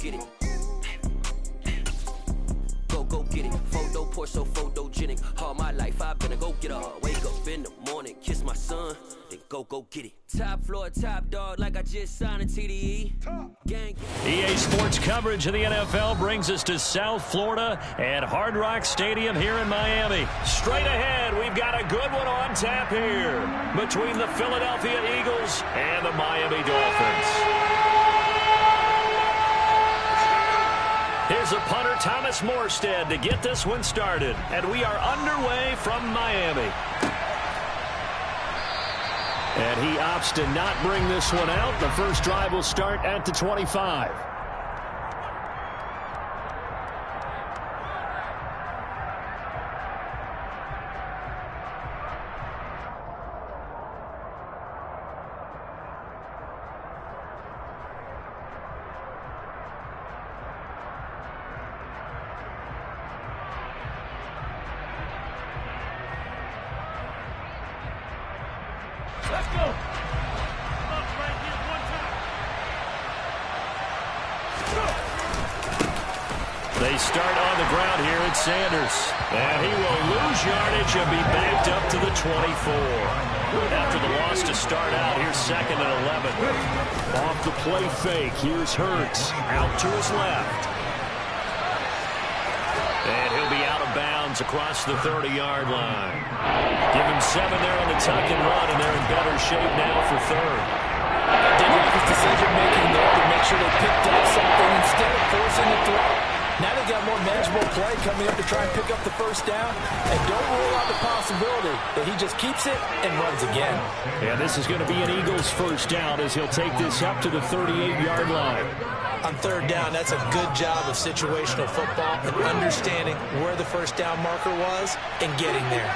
get it. Go get it. Photo poor, so photogenic. All my life I've been a go-getter. Wake up in the morning, kiss my son, then go get it. Top floor, top dog, like I just signed a TDE. Gang. EA Sports coverage of the NFL brings us to South Florida at Hard Rock Stadium here in Miami. Straight ahead, we've got a good one on tap here between the Philadelphia Eagles and the Miami Dolphins. Here's a punter, Thomas Morstead, to get this one started. And we are underway from Miami. And he opts to not bring this one out. The first drive will start at the 25. Let's go. They start on the ground here at Sanders. And he will lose yardage and be backed up to the 24. After the loss to start out, here's 2nd and 11. Off the play fake, here's Hurts. Out to his left. And he'll be out of bounds across the 30-yard line. Give him 7 there on the tuck and run, and they're in better shape now for third. They like his decision-making there to make sure they picked up something instead of forcing the throw. Now they got more manageable play coming up to try and pick up the first down. And don't rule out the possibility that he just keeps it and runs again. And this is going to be an Eagles first down as he'll take this up to the 38-yard line. On third down, that's a good job of situational football and understanding where the first down marker was and getting there.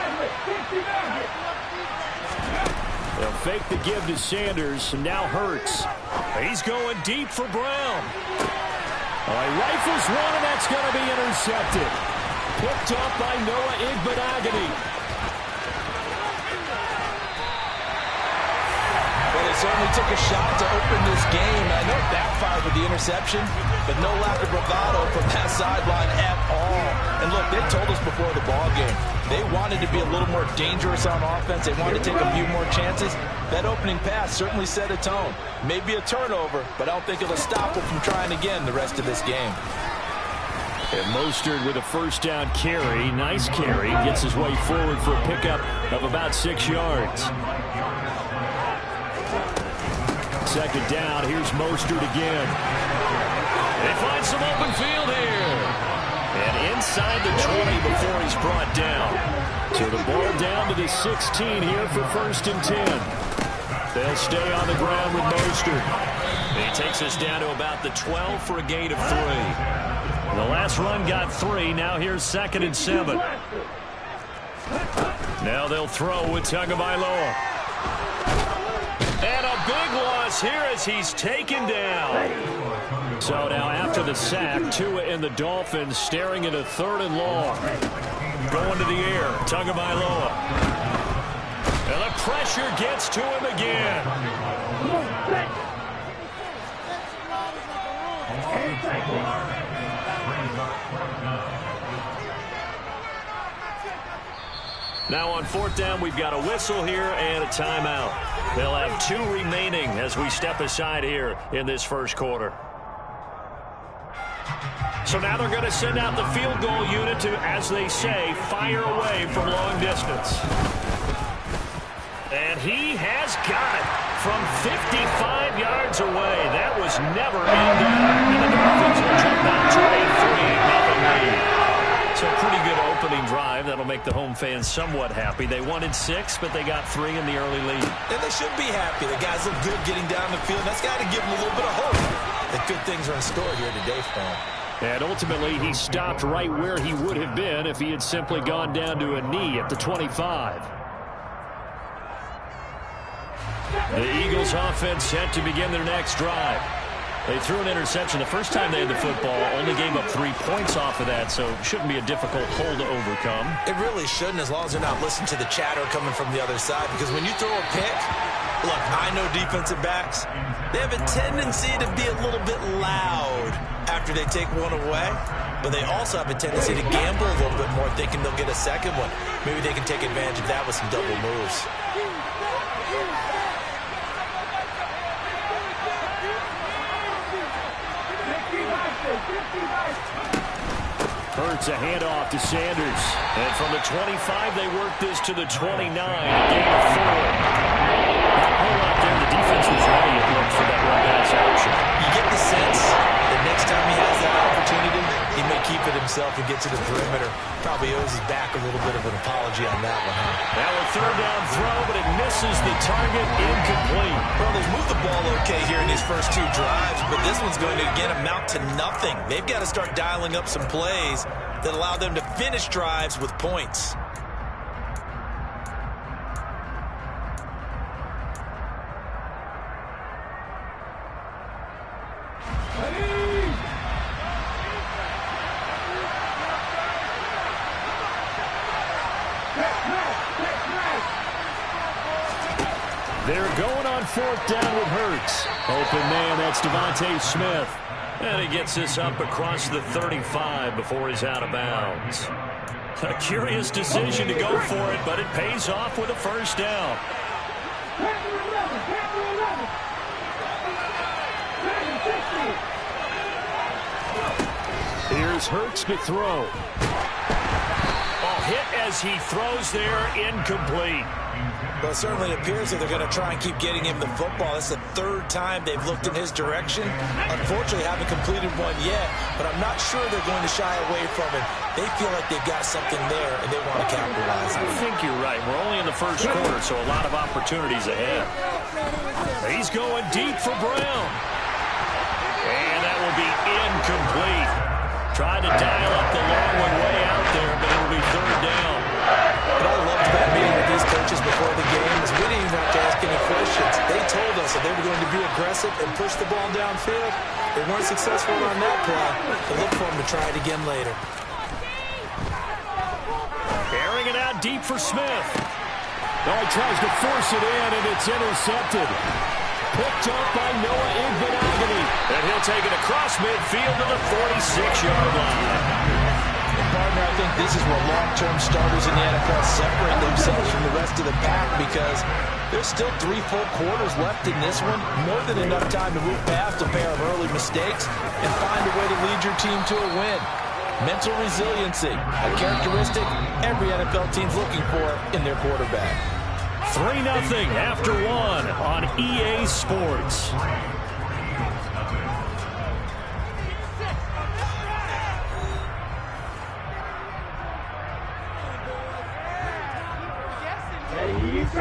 They'll fake the give to Sanders, and now Hurts. He's going deep for Brown. He rifles one, and that's going to be intercepted. Picked off by Noah Igbenogany. Well, they certainly took a shot to open this game. I know it backfired with the interception, but no lack of bravado from that sideline at all. And look, they told us before the ball game, they wanted to be a little more dangerous on offense. They wanted to take a few more chances. That opening pass certainly set a tone. Maybe a turnover, but I don't think it'll stop them from trying again the rest of this game. And Mostert with a first down carry. Nice carry. Gets his way forward for a pickup of about 6 yards. Second down. Here's Mostert again. They find some open field here. And inside the 20 before he's brought down. So the ball down to the 16 here for 1st and 10. They'll stay on the ground with Mostert. He takes us down to about the 12 for a gain of 3. The last run got 3. Now here's 2nd and 7. Now they'll throw with Tagovailoa. And a big loss here as he's taken down. So now after the sack, Tua and the Dolphins staring at a 3rd and long. Going to the air, Tagovailoa. And the pressure gets to him again. Now on 4th down, we've got a whistle here and a timeout. They'll have 2 remaining as we step aside here in this first quarter. So now they're going to send out the field goal unit to, as they say, fire away from long distance. And he has got it from 55 yards away. That was never in doubt. And the Dolphins will jump out to a 3-0 lead. So pretty good opening drive. That'll make the home fans somewhat happy. They wanted 6, but they got 3 in the early lead. And they should be happy. The guys look good getting down the field. That's got to give them a little bit of hope that good things are in store here today for them. And ultimately, he stopped right where he would have been if he had simply gone down to a knee at the 25. The Eagles offense set to begin their next drive. They threw an interception the first time they had the football, only gave up 3 points off of that, so it shouldn't be a difficult hole to overcome. It really shouldn't, as long as they're not listening to the chatter coming from the other side, because when you throw a pick, look, I know defensive backs, they have a tendency to be a little bit loud after after they take one away, but they also have a tendency to gamble a little bit more, thinking they'll get a second one. Maybe they can take advantage of that with some double moves. Hurts a handoff to Sanders. And from the 25, they work this to the 29. A gain of 4. That hole out there, the defense was ready, it looked, for that run-pass action. You get the sense that next time he has that opportunity, he may keep it himself and get to the perimeter. Probably owes his back a little bit of an apology on that one, huh? Now a third down throw, but it misses the target, incomplete. Well, they've moved the ball okay here in these first 2 drives, but this one's going to, again, amount to nothing. They've got to start dialing up some plays that allow them to finish drives with points. They're going on 4th down with Hurts. Open man, that's Devontae Smith. And he gets this up across the 35 before he's out of bounds. A curious decision to go for it, but it pays off with a first down. Here's Hurts to throw. Oh, hit as he throws there, incomplete. Well, it certainly appears that they're going to try and keep getting him the football. It's the 3rd time they've looked in his direction. Unfortunately, haven't completed one yet, but I'm not sure they're going to shy away from it. They feel like they've got something there, and they want to capitalize on it. I think you're right. We're only in the first quarter, so a lot of opportunities ahead. He's going deep for Brown. And that will be incomplete. Tried to dial up the long one way out there, but it'll be 3rd down. What I loved about meeting with these coaches before the game is we didn't even have to ask any questions. They told us that they were going to be aggressive and push the ball downfield. They weren't successful on that play, but look for them to try it again later. Airing it out deep for Smith. Oh, he tries to force it in, and it's intercepted. Picked up by Noah Igbenogany. And he'll take it across midfield to the 46-yard line. Partner, I think this is where long-term starters in the NFL separate themselves from the rest of the pack, because there's still 3 full quarters left in this one. More than enough time to move past a pair of early mistakes and find a way to lead your team to a win. Mental resiliency, a characteristic every NFL team's looking for in their quarterback. 3-0 after 1 on EA Sports.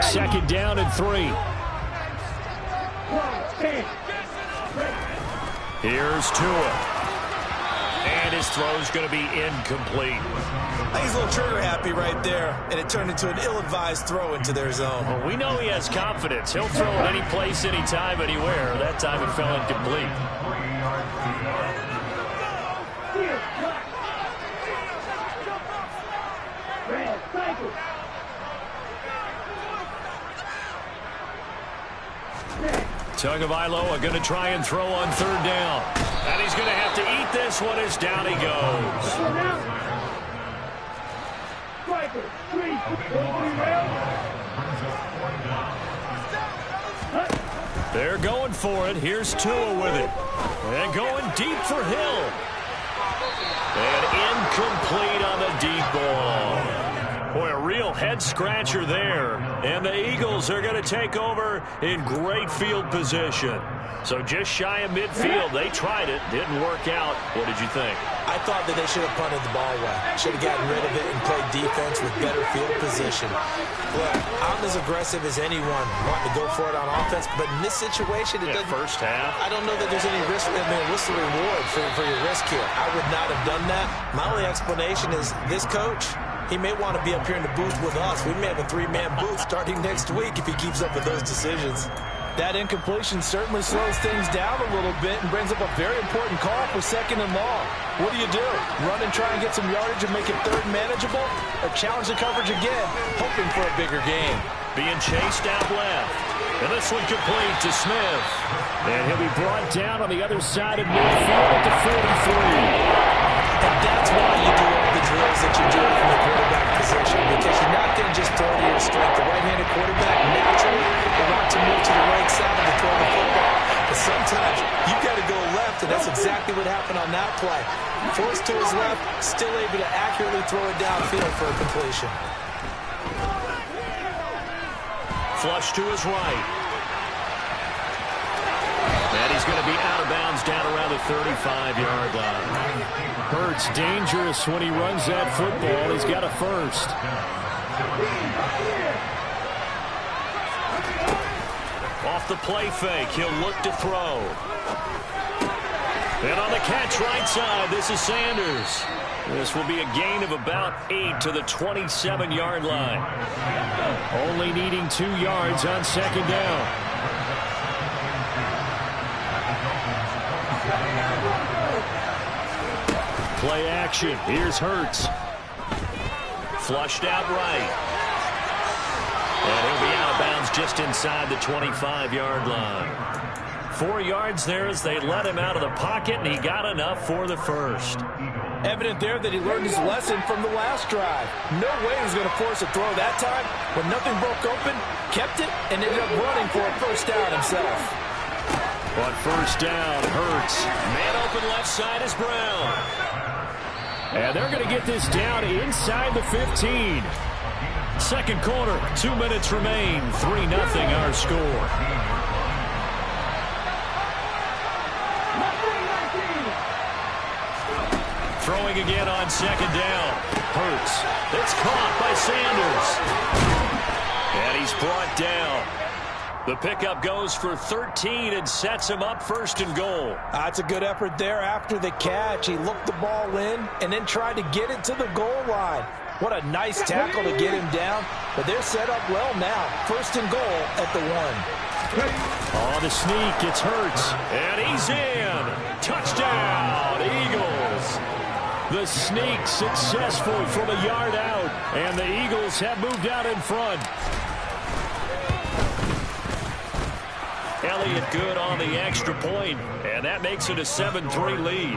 Second down and 3. Here's Tua. And his throw's going to be incomplete. He's a little trigger happy right there, and it turned into an ill-advised throw into their zone. Well, we know he has confidence. He'll throw it any place, anytime, anywhere. That time it fell incomplete. Tagovailoa going to try and throw on 3rd down. And he's going to have to eat this one as down he goes. They're going for it. Here's Tua with it. And going deep for Hill. And incomplete on the deep ball. Boy, a real head-scratcher there. And the Eagles are going to take over in great field position. So just shy of midfield. They tried it. Didn't work out. What did you think? I thought that they should have punted the ball away. Should have gotten rid of it and played defense with better field position. Look, I'm as aggressive as anyone wanting to go for it on offense, but in this situation, it doesn't. First half. I don't know that there's any risk. What's the reward for your risk here? I would not have done that. My only explanation is this coach, he may want to be up here in the booth with us. We may have a 3-man booth starting next week if he keeps up with those decisions. That incompletion certainly slows things down a little bit and brings up a very important call for 2nd and long. What do? Run and try and get some yardage and make it 3rd manageable? Or challenge the coverage again, hoping for a bigger gain? Being chased out left. And this one complete to Smith. And he'll be brought down on the other side of midfield at the 43. And that's why you do all the drills that you do from the quarterback position, because you're not going to just throw to your strength. The right-handed quarterback naturally will want to move to the right side to throw the football. But sometimes you've got to go left, and that's exactly what happened on that play. Forced to his left, still able to accurately throw it downfield for a completion. Flush to his right. And he's going to be out of bounds down around the 35-yard line. Hurts dangerous when he runs that football. He's got a first. Off the play fake, he'll look to throw. And on the catch right side, this is Sanders. This will be a gain of about 8 to the 27-yard line. Only needing 2 yards on second down. Play action. Here's Hurts. Flushed out right. And he'll be out of bounds just inside the 25-yard line. 4 yards there as they let him out of the pocket, and he got enough for the first. Evident there that he learned his lesson from the last drive. No way he was going to force a throw that time. When nothing broke open, kept it, and ended up running for a first down himself. On first down, Hurts. Man open left side is Brown. And they're going to get this down inside the 15. Second quarter, 2 minutes remain. 3-0 our score. Throwing again on second down. Hurts. It's caught by Sanders. And he's brought down. The pickup goes for 13 and sets him up first and goal. That's a good effort there after the catch. He looked the ball in and then tried to get it to the goal line. What a nice tackle to get him down. But they're set up well now. First and goal at the 1. On the sneak, it's Hurts. And he's in. Touchdown, Eagles. The sneak successful from a yard out. And the Eagles have moved out in front. Elliott good on the extra point, and that makes it a 7-3 lead.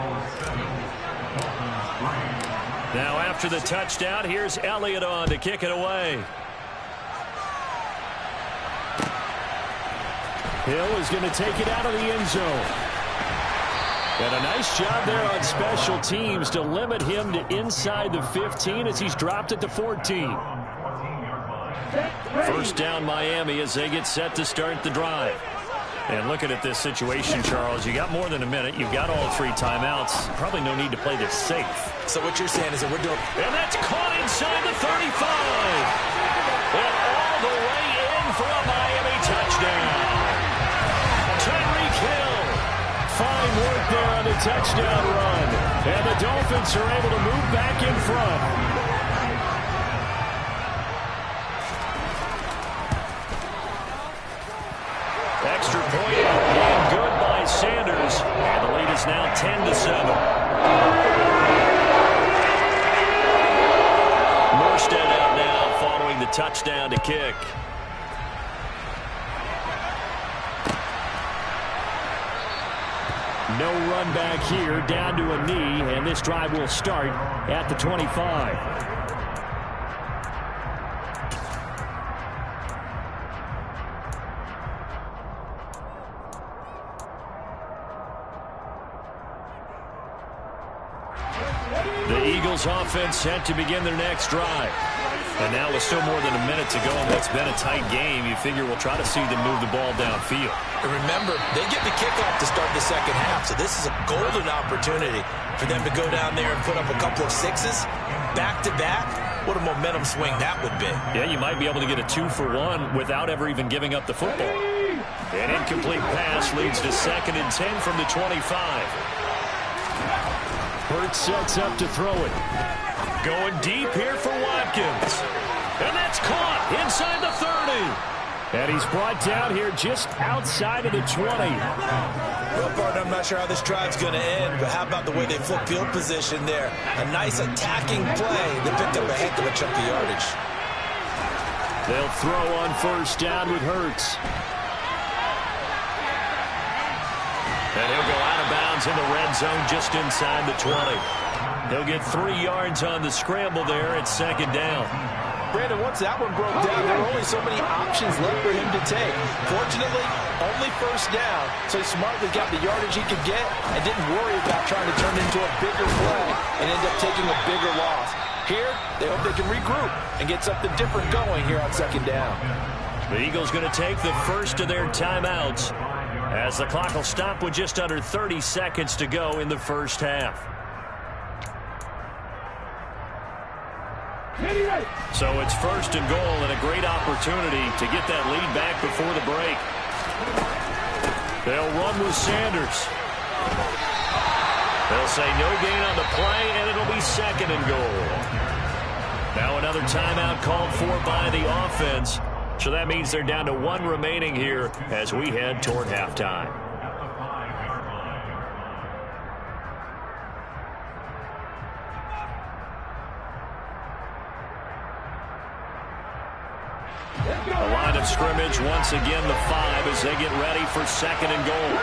Now after the touchdown, here's Elliott on to kick it away. Hill is going to take it out of the end zone. And a nice job there on special teams to limit him to inside the 15 as he's dropped at the 14. First down Miami as they get set to start the drive. And looking at this situation, Charles, you got more than a minute. You've got all 3 timeouts. Probably no need to play this safe. So what you're saying is that we're doing... And that's caught inside the 35. And all the way in for a Miami touchdown. Tyreek Hill. Fine work there on the touchdown run. And the Dolphins are able to move back in front. Extra point and good by Sanders. And the lead is now 10-7. Morstead out now following the touchdown to kick. No run back here, down to a knee, and this drive will start at the 25. The Eagles offense set to begin their next drive. And now with still more than a minute to go, and it's been a tight game, you figure we'll try to see them move the ball downfield. And remember, they get the kickoff to start the second half, so this is a golden opportunity for them to go down there and put up a couple of sixes back-to-back. What a momentum swing that would be. Yeah, you might be able to get a 2-for-1 without ever even giving up the football. An incomplete pass leads to 2nd and 10 from the 25. Hurts sets up to throw it. Going deep here for Watkins. And that's caught inside the 30. And he's brought down here just outside of the 20. Well, partner, I'm not sure how this drive's going to end, but how about the way they flip field position there? A nice attacking play that picked up a heck of a chunk of yardage. They'll throw on first down with Hurts. And he'll go out of bounds in the red zone just inside the 20. He'll get 3 yards on the scramble there at second down. Brandon, once that one broke down, there were only so many options left for him to take. Fortunately, only first down, so he smartly got the yardage he could get and didn't worry about trying to turn it into a bigger play and end up taking a bigger loss. Here, they hope they can regroup and get something different going here on second down. The Eagles going to take the first of their timeouts as the clock will stop with just under 30 seconds to go in the first half. So it's first and goal and a great opportunity to get that lead back before the break. They'll run with Sanders. They'll say no gain on the play, and it'll be second and goal. Now another timeout called for by the offense. So that means they're down to 1 remaining here as we head toward halftime. The line of scrimmage, once again, the 5 as they get ready for second and goal.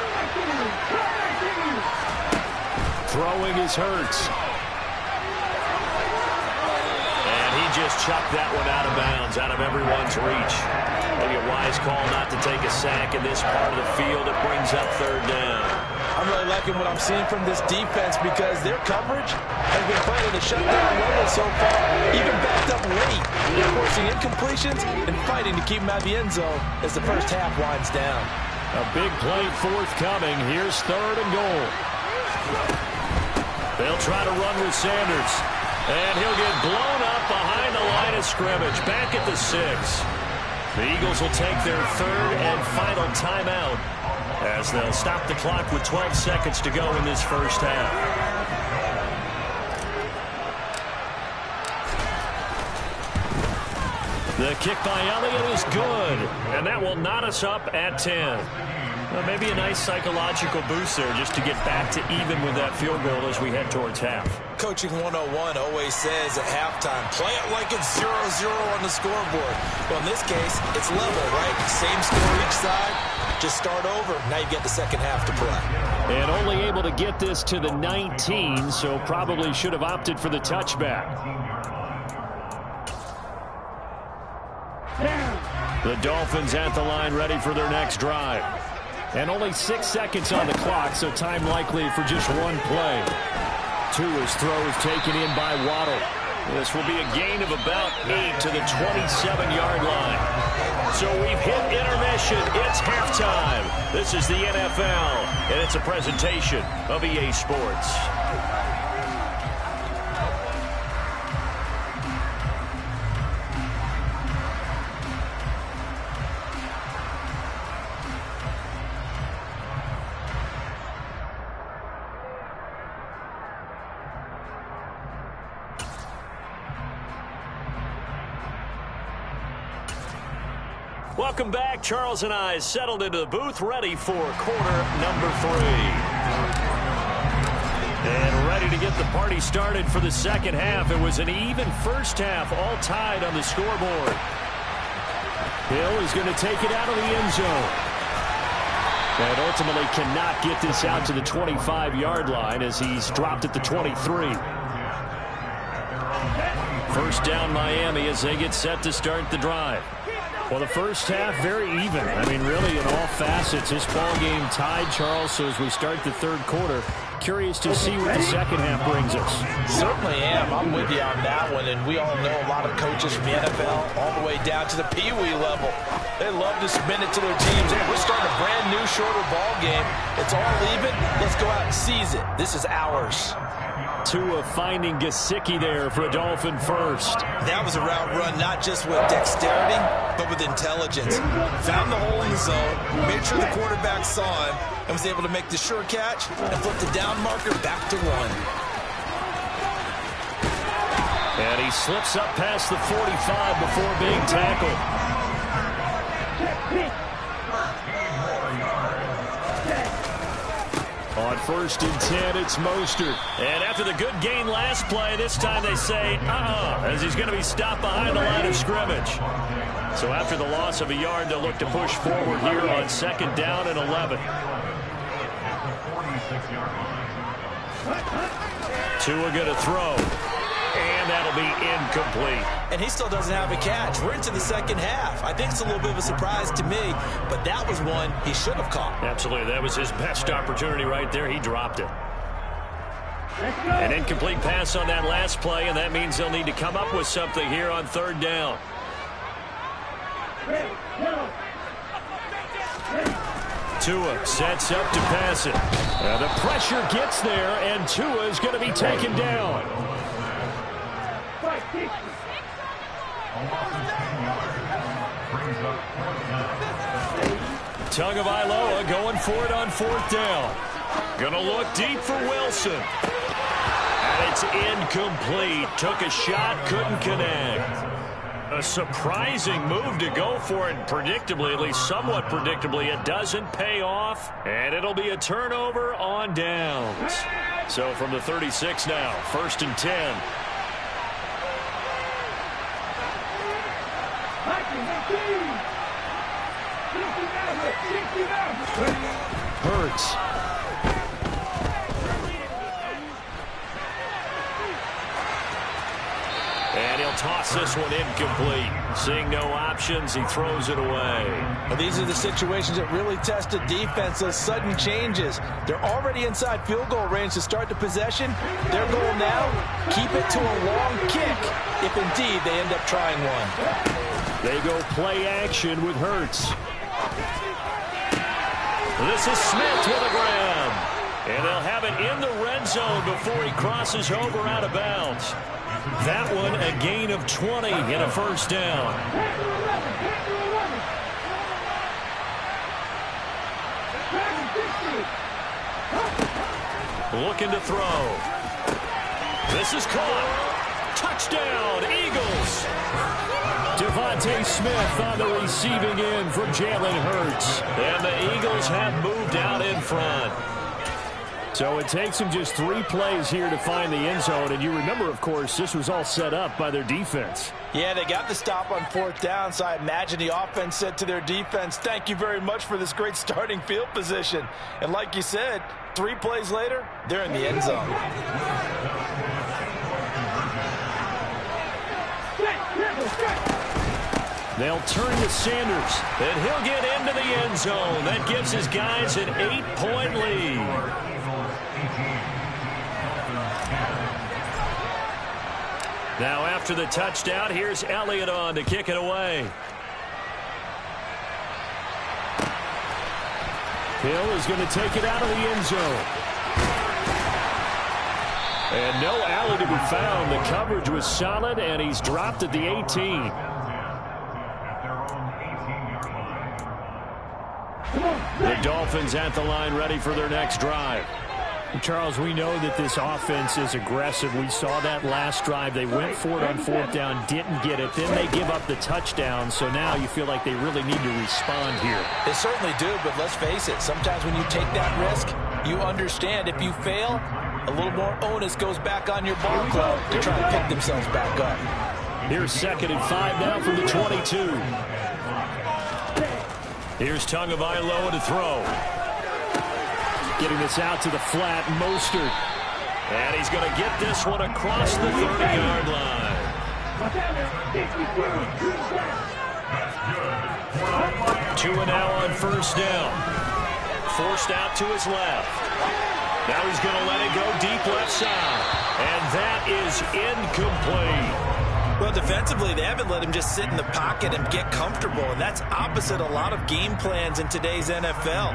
Throwing is Hurts. And he just chucked that one out of bounds, out of everyone's reach. Maybe a wise call not to take a sack in this part of the field. It brings up third down. I'm really liking what I'm seeing from this defense because their coverage has been playing at a shutdown level so far, even backed up late. They're forcing incompletions and fighting to keep them out of the end zone as the first half winds down. A big play forthcoming. Here's third and goal. They'll try to run with Sanders. And he'll get blown up behind the line of scrimmage. Back at the 6. The Eagles will take their third and final timeout as they'll stop the clock with 12 seconds to go in this first half. The kick by Elliott is good, and that will knot us up at 10. Well, maybe a nice psychological boost there just to get back to even with that field goal as we head towards half. Coaching 101 always says at halftime, play it like it's 0-0 on the scoreboard. Well, in this case, it's level, right? Same score each side. Just start over. Now you get the second half to play. And only able to get this to the 19, so probably should have opted for the touchback. The Dolphins at the line ready for their next drive. And only 6 seconds on the clock, so time likely for just one play. Tua's throw is taken in by Waddle. This will be a gain of about 8 to the 27-yard line. So we've hit intermission. It's halftime. This is the NFL, and it's a presentation of EA Sports. Welcome back. Charles and I settled into the booth, ready for quarter number 3. And ready to get the party started for the second half. It was an even first half, all tied on the scoreboard. Hill is going to take it out of the end zone. And ultimately cannot get this out to the 25-yard line as he's dropped at the 23. First down Miami as they get set to start the drive. Well, the first half, very even. I mean, really, in all facets, this ball game tied, Charles. So as we start the third quarter, curious to see what the second half brings us. Certainly am. I'm with you on that one. And we all know a lot of coaches from the NFL all the way down to the Pee-wee level. They love to spin it to their teams. Hey, we're starting a brand new, shorter ball game. It's all even. Let's go out and seize it. This is ours. Tua finding Gesicki there for a Dolphin first. That was a route run not just with dexterity, but with intelligence. Found the hole in the zone, made sure the quarterback saw him, and was able to make the sure catch and flip the down marker back to 1. And he slips up past the 45 before being tackled. On first and 10, it's Mostert. And after the good gain last play, this time they say, as he's going to be stopped behind the line of scrimmage. So after the loss of a yard, they'll look to push forward here on second down and 11. Tua going to throw. And that'll be incomplete. And he still doesn't have a catch. We're into the second half. I think it's a little bit of a surprise to me, but that was one he should have caught. Absolutely. That was his best opportunity right there. He dropped it. An incomplete pass on that last play, and that means they'll need to come up with something here on third down. Tua sets up to pass it. The pressure gets there, and Tua is going to be taken down. Tagovailoa going for it on fourth down. Gonna look deep for Wilson. And it's incomplete. Took a shot, couldn't connect. A surprising move to go for it. Predictably, at least somewhat predictably, it doesn't pay off. And it'll be a turnover on downs. So from the 36 now, 1st and 10. Hurts. And he'll toss this one incomplete. Seeing no options, he throws it away. Well, these are the situations that really test a defense, those sudden changes. They're already inside field goal range to start the possession. Their goal now, keep it to a long kick, if indeed they end up trying one. They go play action with Hurts. This is Smith with a grab. And they'll have it in the red zone before he crosses over out of bounds. That one a gain of 20 and a first down. Looking to throw. This is caught. Touchdown, Eagles. Devontae Smith on the receiving end from Jalen Hurts. And the Eagles have moved out in front. So it takes them just 3 plays here to find the end zone. And you remember, of course, this was all set up by their defense. Yeah, they got the stop on fourth down, so I imagine the offense said to their defense, thank you very much for this great starting field position. And like you said, 3 plays later, they're in the end zone. They'll turn to Sanders, and he'll get into the end zone. That gives his guys an 8-point lead. Now after the touchdown, here's Elliott on to kick it away. Hill is going to take it out of the end zone. And no alley to be found. The coverage was solid, and he's dropped at the 18. The Dolphins at the line ready for their next drive. Charles, we know that this offense is aggressive. We saw that last drive. They went for it on fourth down, didn't get it. Then they give up the touchdown. So now you feel like they really need to respond here. They certainly do, but let's face it. Sometimes when you take that risk, you understand if you fail, a little more onus goes back on your ball club to try to pick themselves back up. Here's 2nd and 5 now from the 22. Here's Tagovailoa to throw. Getting this out to the flat, Mostert. And he's going to get this one across the 30-yard line. 2 now on first down. Forced out to his left. Now he's going to let it go deep left side. And that is incomplete. Well, defensively, they haven't let him just sit in the pocket and get comfortable, and that's opposite a lot of game plans in today's NFL.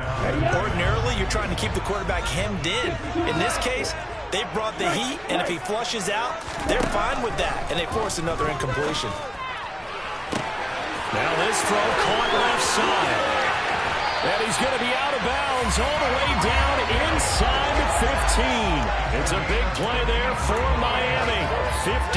Ordinarily, you're trying to keep the quarterback hemmed in. In this case, they brought the heat, and if he flushes out, they're fine with that, and they force another incompletion. Now this throw caught left side. And he's going to be out of bounds all the way down inside the 15. It's a big play there for Miami. 53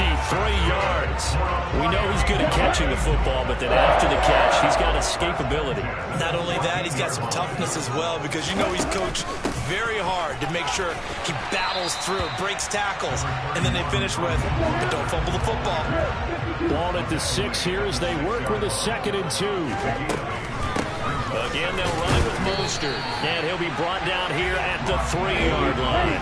yards. We know he's good at catching the football, but then after the catch, he's got escapability. Not only that, he's got some toughness as well, because you know he's coached very hard to make sure he battles through, breaks tackles, and then they finish with, but don't fumble the football. Ball at the 6 here as they work with a 2nd and 2. Again, they'll run it with Mostert, and he'll be brought down here at the 3-yard line.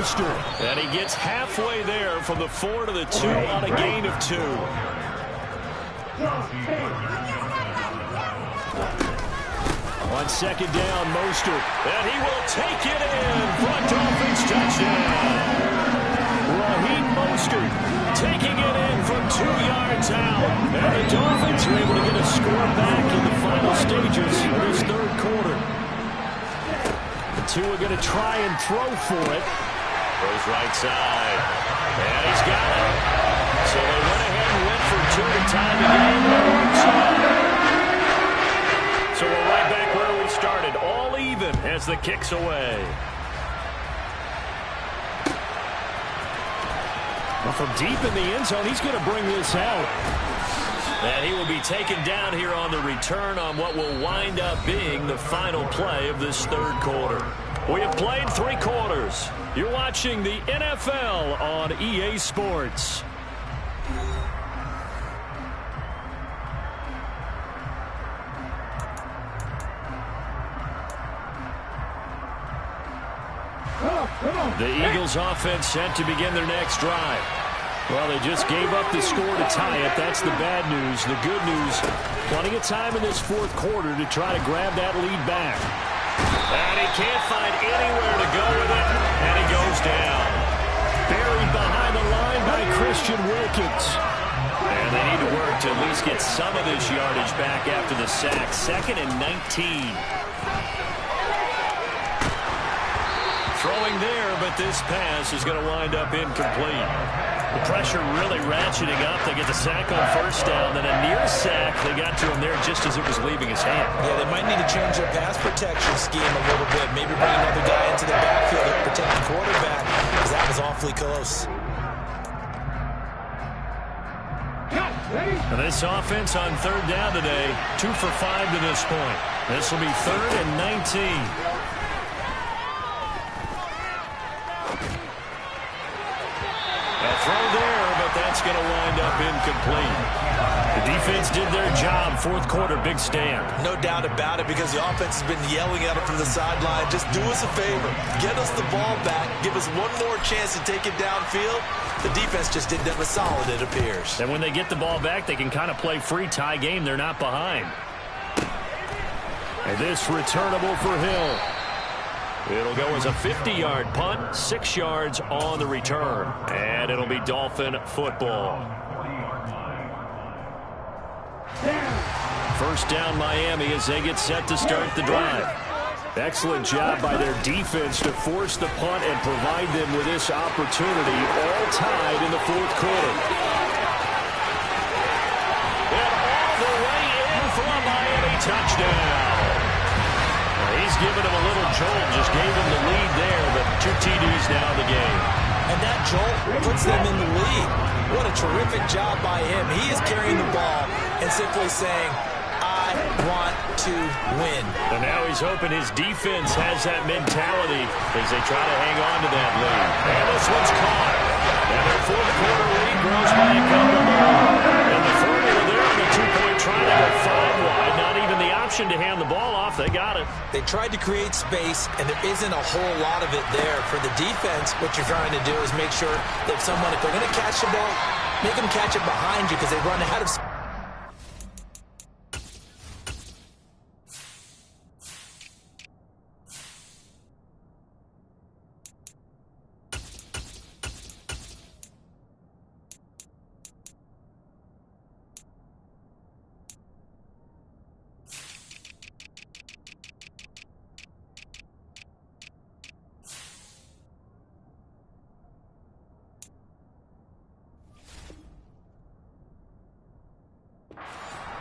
Mostert. And he gets halfway there from the 4 to the 2 on a gain of 2. On second down, Mostert. And he will take it in for a Dolphins touchdown. Raheem Mostert taking it in from 2 yards out. And the Dolphins are able to get a score back in the final stages of this third quarter. The two are going to try and throw for it. Goes right side. And he's got it. So they went ahead and went for 2 to tie the game. That works out. So we're right back where we started. All even as the kick's away. Well, from deep in the end zone, he's going to bring this out. And he will be taken down here on the return on what will wind up being the final play of this third quarter. We have played 3 quarters. You're watching the NFL on EA Sports. The Eagles offense set to begin their next drive. Well, they just gave up the score to tie it. That's the bad news. The good news, plenty of time in this fourth quarter to try to grab that lead back. And he can't find anywhere to go with it, and he goes down. Buried behind the line by Christian Wilkins. And they need to work to at least get some of this yardage back after the sack. 2nd and 19. Throwing there, but this pass is going to wind up incomplete. The pressure really ratcheting up. They get the sack on first down, then a near sack. They got to him there just as it was leaving his hand. Yeah, they might need to change their pass protection scheme a little bit. Maybe bring another guy into the backfield to protect the quarterback, because that was awfully close. And this offense on third down today, 2 for 5 to this point. This will be 3rd and 19. Throw there, but that's going to wind up incomplete. The defense did their job. Fourth quarter, big stand. No doubt about it, because the offense has been yelling at him from the sideline. Just do us a favor. Get us the ball back. Give us one more chance to take it downfield. The defense just did them a solid, it appears. And when they get the ball back, they can kind of play free tie game. They're not behind. And this returnable for Hill. It'll go as a 50-yard punt, 6 yards on the return. And it'll be Dolphin football. First down Miami as they get set to start the drive. Excellent job by their defense to force the punt and provide them with this opportunity, all tied in the fourth quarter. And all the way in for a Miami touchdown. He's giving him a little jolt, just gave him the lead there, but 2 TDs now in the game. And that jolt puts them in the lead. What a terrific job by him. He is carrying the ball and simply saying, I want to win. And now he's hoping his defense has that mentality as they try to hang on to that lead. And this one's caught. And their fourth quarter lead grows by a couple more. And the formula there on the 2-point try to go 5 wide. Not even the option to hand the ball off. They got it. They tried to create space, and there isn't a whole lot of it there. For the defense, what you're trying to do is make sure that someone, if they're going to catch the ball, make them catch it behind you because they run ahead of space.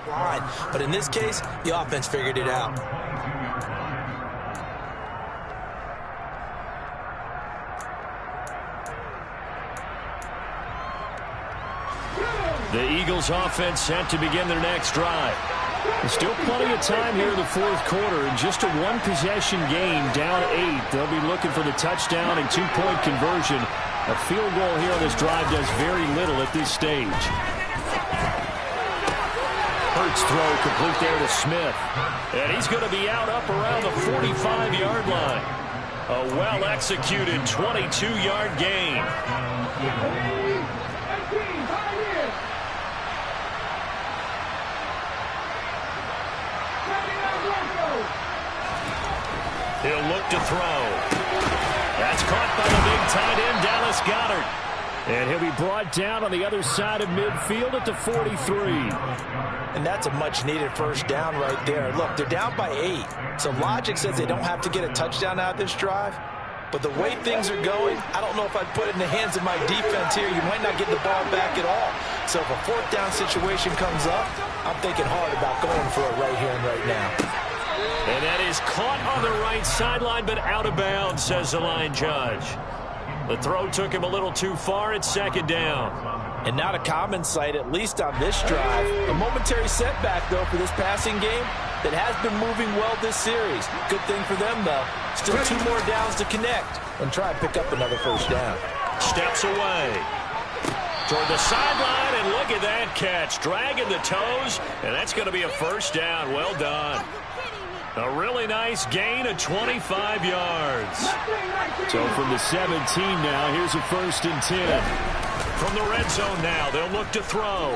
Wide. But in this case, the offense figured it out. The Eagles offense set to begin their next drive. There's still plenty of time here in the fourth quarter. Just a one-possession game, down 8. They'll be looking for the touchdown and 2-point conversion. A field goal here on this drive does very little at this stage. Hurts throw complete there to Smith. And he's going to be out up around the 45-yard line. A well-executed 22-yard gain. He'll look to throw. That's caught by the big tight end, Dallas Goedert. And he'll be brought down on the other side of midfield at the 43. And that's a much-needed first down right there. Look, they're down by 8. So logic says they don't have to get a touchdown out of this drive. But the way things are going, I don't know if I'd put it in the hands of my defense here. You might not get the ball back at all. So if a fourth down situation comes up, I'm thinking hard about going for it right here and right now. And that is caught on the right sideline, but out of bounds, says the line judge. The throw took him a little too far at second down. And not a common sight, at least on this drive. A momentary setback, though, for this passing game that has been moving well this series. Good thing for them, though. Still 2 more downs to connect and try and pick up another first down. Steps away toward the sideline, and look at that catch. Dragging the toes, and that's going to be a first down. Well done. A really nice gain of 25 yards. So from the 17 now, here's a 1st and 10. From the red zone now, they'll look to throw.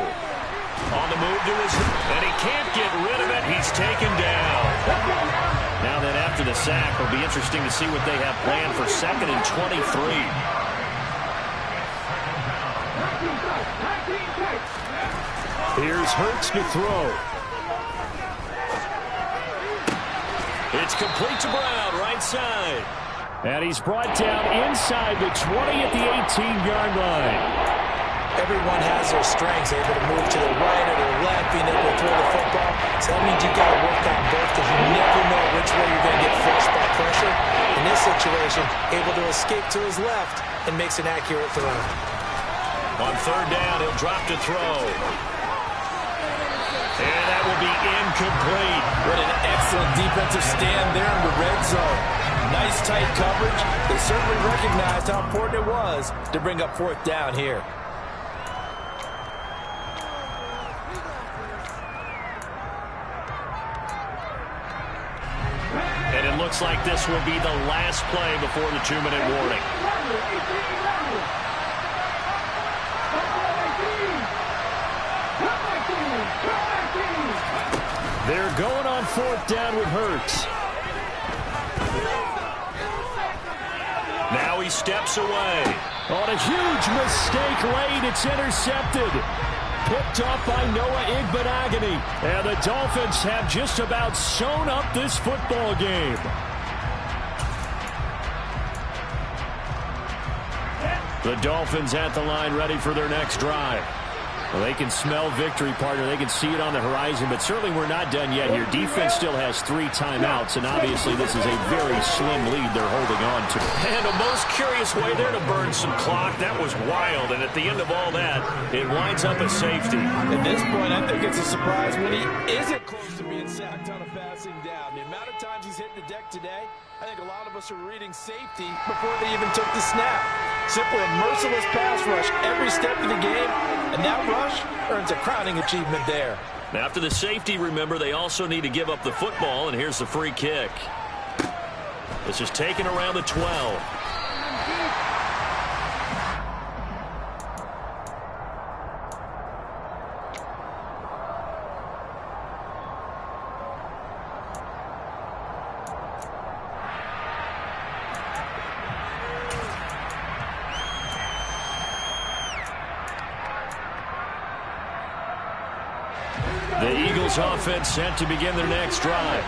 On the move to his, and he can't get rid of it. He's taken down. Now then, after the sack, it'll be interesting to see what they have planned for 2nd and 23. Here's Hurts to throw. It's complete to Brown, right side. And he's brought down inside the 20 at the 18-yard line. Everyone has their strengths, able to move to the right or the left, being able to throw the football. So that means you've got to work on both because you never know which way you're going to get flushed by pressure. In this situation, able to escape to his left and makes an accurate throw. On 3rd down, he'll drop to throw. And that will be incomplete. What an excellent defensive stand there in the red zone. Nice tight coverage. They certainly recognized how important it was to bring up 4th down here. And it looks like this will be the last play before the 2-minute warning. They're going on 4th down with Hurts. Now he steps away. On a huge mistake late, it's intercepted. Picked off by Noah Igbenogany. And the Dolphins have just about sewn up this football game. The Dolphins at the line ready for their next drive. Well, they can smell victory, partner. They can see it on the horizon, but certainly we're not done yet here. Defense still has 3 timeouts, and obviously this is a very slim lead they're holding on to. And a most curious way there to burn some clock. That was wild, and at the end of all that, it winds up a safety. At this point, I think it's a surprise when he isn't close to being sacked on a passing down. The amount of times he's hit the deck today, I think a lot of us are reading safety before they even took the snap. Simply a merciless pass rush every step of the game, and that rush earns a crowning achievement there. Now, after the safety, remember, they also need to give up the football, and here's the free kick. This is taken around the 12. The Eagles offense set to begin their next drive.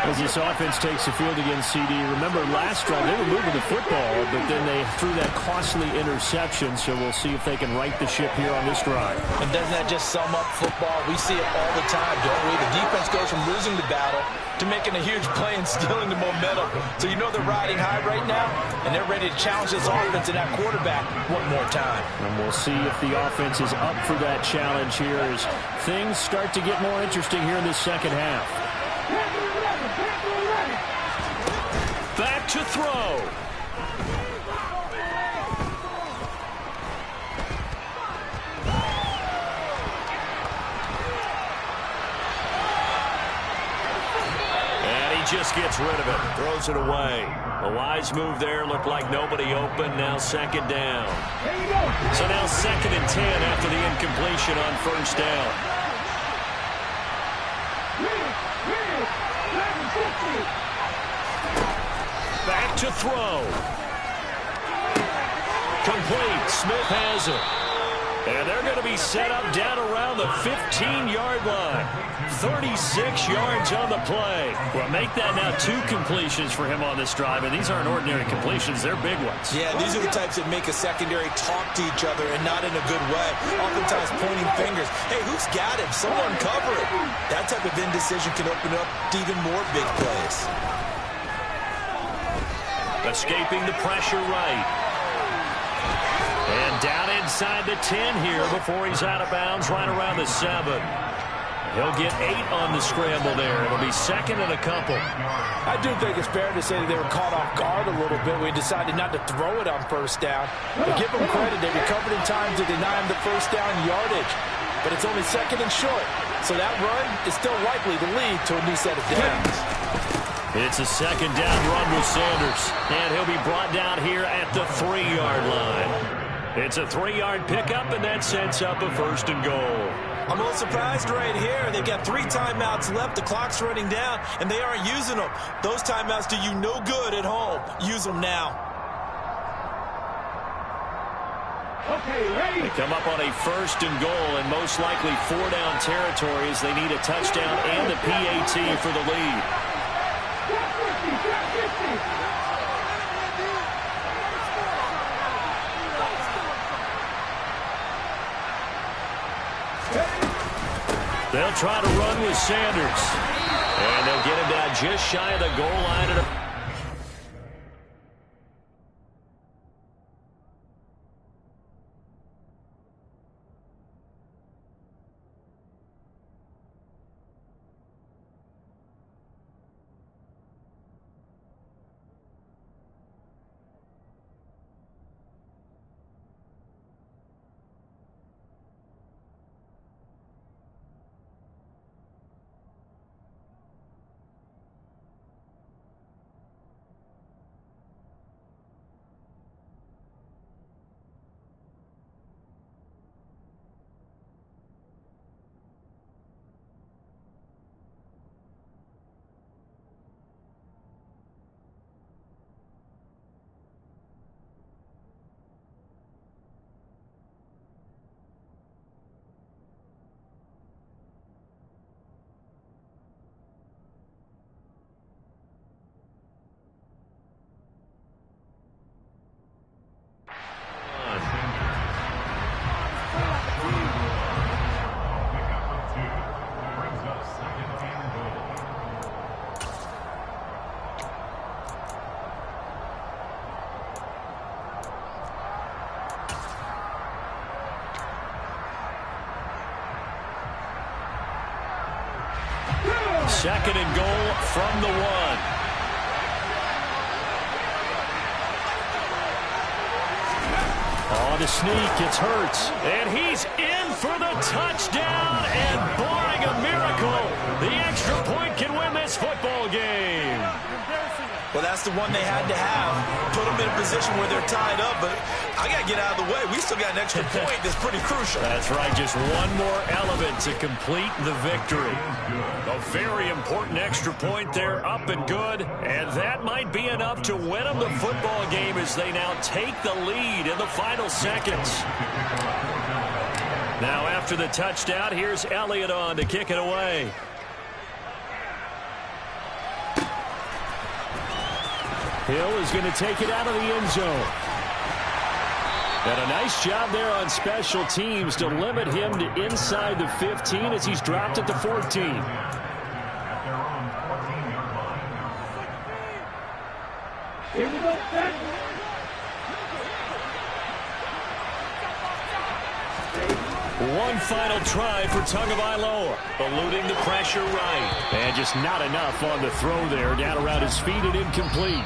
As this offense takes the field against CD, remember last drive they were moving the football, but then they threw that costly interception, so we'll see if they can right the ship here on this drive. And doesn't that just sum up football? We see it all the time, don't we? The defense goes from losing the battle to making a huge play and stealing the momentum. So you know they're riding high right now, and they're ready to challenge this offense and that quarterback one more time. And we'll see if the offense is up for that challenge here as things start to get more interesting here in this second half. Back to throw. just gets rid of it. Throws it away. A wise move there. Looked like nobody open. Now second down. So now 2nd and 10 after the incompletion on first down. Back to throw. Complete. Smith has it. And they're going to be set up down around the 15-yard line. 36 yards on the play. Well, make that now 2 completions for him on this drive, and these aren't ordinary completions. They're big ones. Yeah, these are the types that make a secondary talk to each other, and not in a good way. Oftentimes pointing fingers. Hey, who's got him? Someone cover it. That type of indecision can open up to even more big plays. Escaping the pressure right. And down inside the 10 here before he's out of bounds, right around the 7. He'll get 8 on the scramble there. It'll be 2nd and a couple. I do think it's fair to say that they were caught off guard a little bit. We decided not to throw it on first down. But give them credit. They recovered in time to deny him the first down yardage. But it's only 2nd and short. So that run is still likely to lead to a new set of downs. It's a 2nd down run with Sanders. And he'll be brought down here at the 3-yard line. It's a 3-yard pickup, and that sets up a 1st and goal. I'm a little surprised right here. They've got 3 timeouts left. The clock's running down, and they aren't using them. Those timeouts do you no good at home. Use them now. Okay, ready. They come up on a 1st and goal, and most likely 4-down territory as they need a touchdown and a PAT for the lead. They'll try to run with Sanders. And they'll get him down just shy of the goal line. Second and goal from the 1. On the sneak, it's Hurts. And he's in for the touchdown. And barring a miracle, the extra point can win this football game. Well, that's the one they had to have. Put them in a position where they're tied up, but I got to get out of the way. We still got an extra point that's pretty crucial. That's right, just one more element to complete the victory. A very important extra point there, up and good, and that might be enough to win them the football game as they now take the lead in the final seconds. Now after the touchdown, here's Elliott on to kick it away. Hill is going to take it out of the end zone. And a nice job there on special teams to limit him to inside the 15 as he's dropped at the 14. One final try for Tagovailoa, eluding the pressure right. And just not enough on the throw there, down around his feet and incomplete.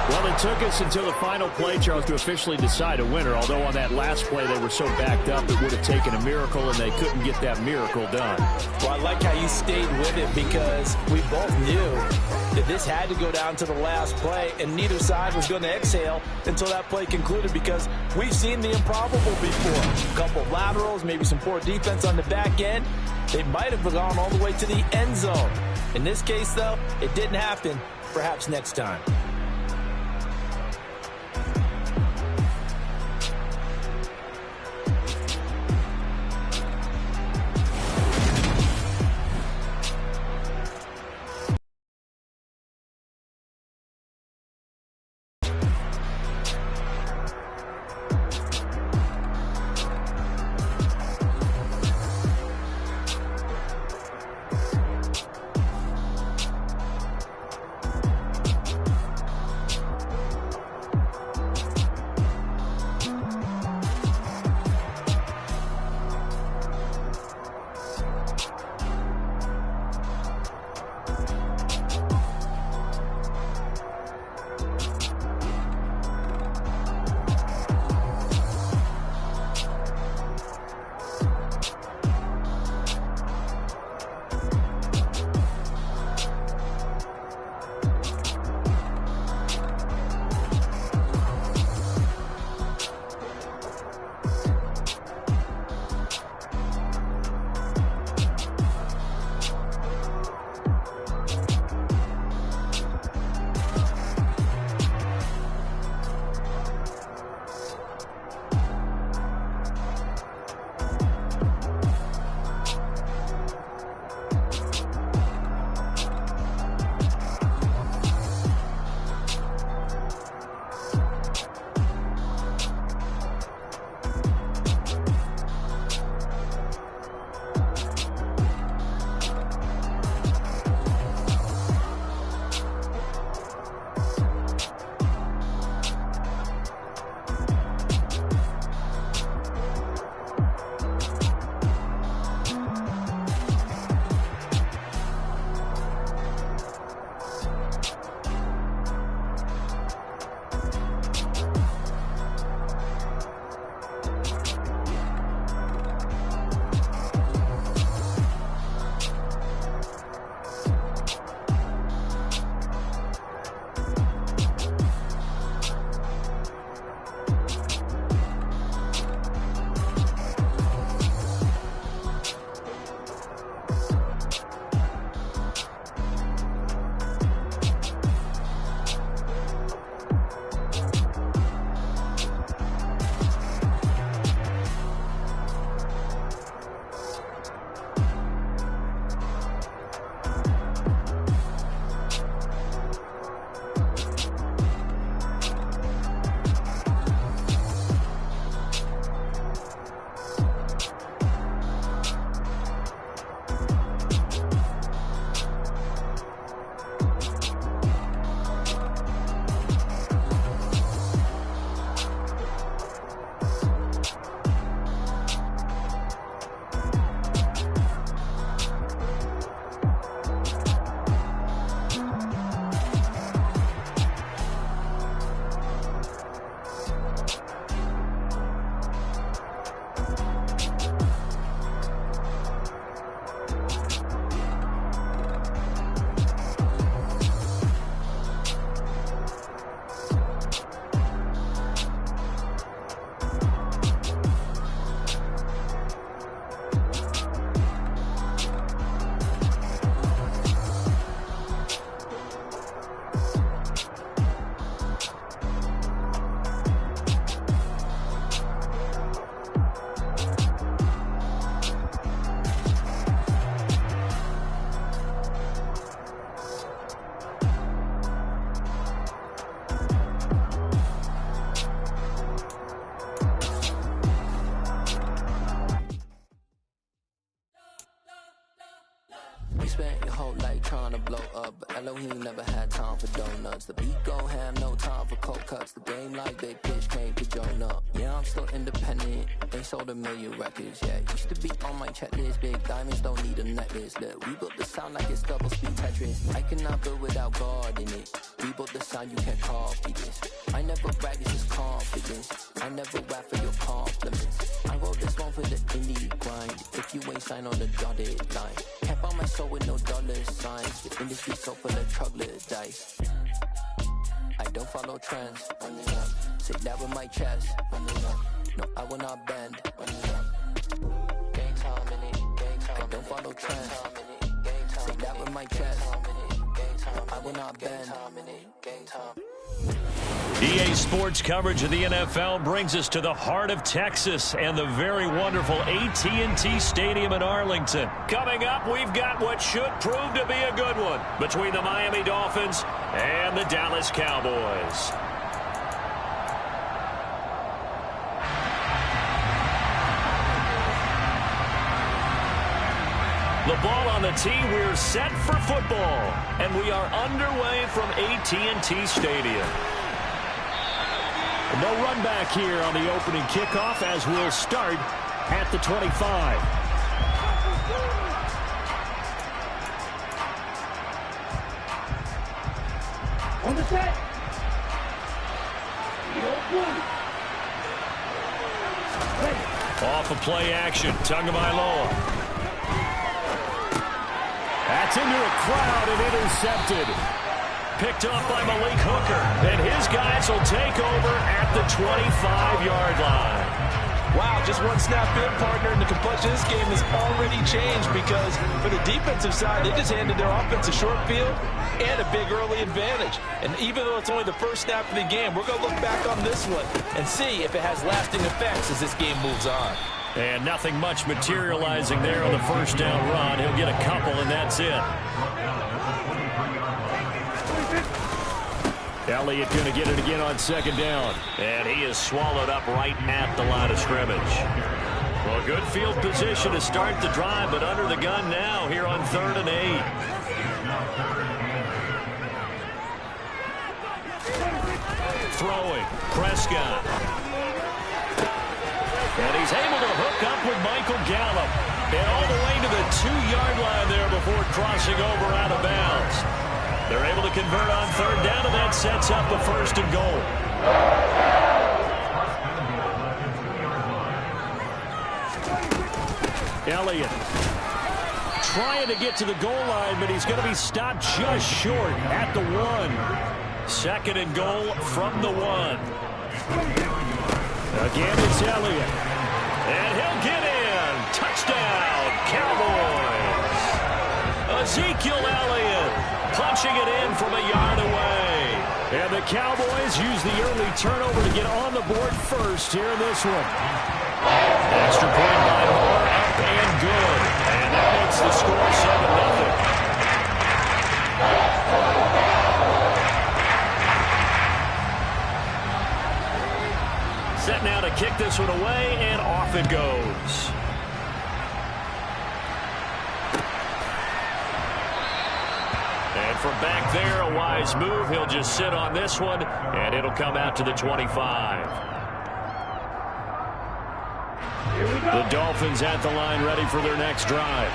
Well, it took us until the final play, Charles, to officially decide a winner, although on that last play they were so backed up it would have taken a miracle, and they couldn't get that miracle done. Well, I like how you stayed with it because we both knew that this had to go down to the last play, and neither side was going to exhale until that play concluded because we've seen the improbable before. A couple of laterals, maybe some poor defense on the back end. They might have gone all the way to the end zone. In this case, though, it didn't happen. Perhaps next time. your whole life trying to blow up, but Elohim never had time for donuts. The beat go ham, no time for cold cuts. The game like big pitch came to Jonah. Yeah, I'm still independent. They sold 1 million records. Yeah, used to be on my checklist. Big diamonds don't need a necklace. Look, we built the sound like it's double speed Tetris. I cannot build without God in it. We built the sound, you can't copy this. I never brag, it's just confidence. I never rap for your compliments. I wrote this one for the indie grind. If you ain't signed on the dotted line, can't buy my soul with no dollar signs. The industry so full of troglodytes. I don't follow trends. Say that with my chest. No, I will not bend. Gang time in it. I don't follow trends. Say that with my chest. I will not bend. Gang time. EA Sports coverage of the NFL brings us to the heart of Texas and the very wonderful AT&T Stadium in Arlington. Coming up, we've got what should prove to be a good one between the Miami Dolphins and the Dallas Cowboys. The ball on the tee, we're set for football, and we are underway from AT&T Stadium. No run back here on the opening kickoff as we'll start at the 25. On the set. Off of play action, Tagovailoa. That's into a crowd and intercepted. Picked up by Malik Hooker, and his guys will take over at the 25-yard line. Wow, just one snap in, partner, and the complexion of this game has already changed because for the defensive side, they just handed their offense a short field and a big early advantage. And even though it's only the first snap of the game, we're going to look back on this one and see if it has lasting effects as this game moves on. And nothing much materializing there on the first down run. He'll get a couple, and that's it. Elliott going to get it again on second down. And he is swallowed up right at the line of scrimmage. Well, good field position to start the drive, but under the gun now here on 3rd and 8. Throwing, Prescott. And he's able to hook up with Michael Gallup. And all the way to the 2-yard line there before crossing over out of bounds. They're able to convert on 3rd down, and that sets up the 1st and goal. Elliott trying to get to the goal line, but he's going to be stopped just short at the 1. 2nd and goal from the 1. Again, it's Elliott. And he'll get in. Touchdown, Cowboys. Ezekiel Elliott punching it in from a yard away. And the Cowboys use the early turnover to get on the board first here in this one. Extra point by Moore, up and good. And that makes the score 7-0. Set now to kick this one away, and off it goes. And from back there, a wise move. He'll just sit on this one, and it'll come out to the 25. The Dolphins at the line, ready for their next drive.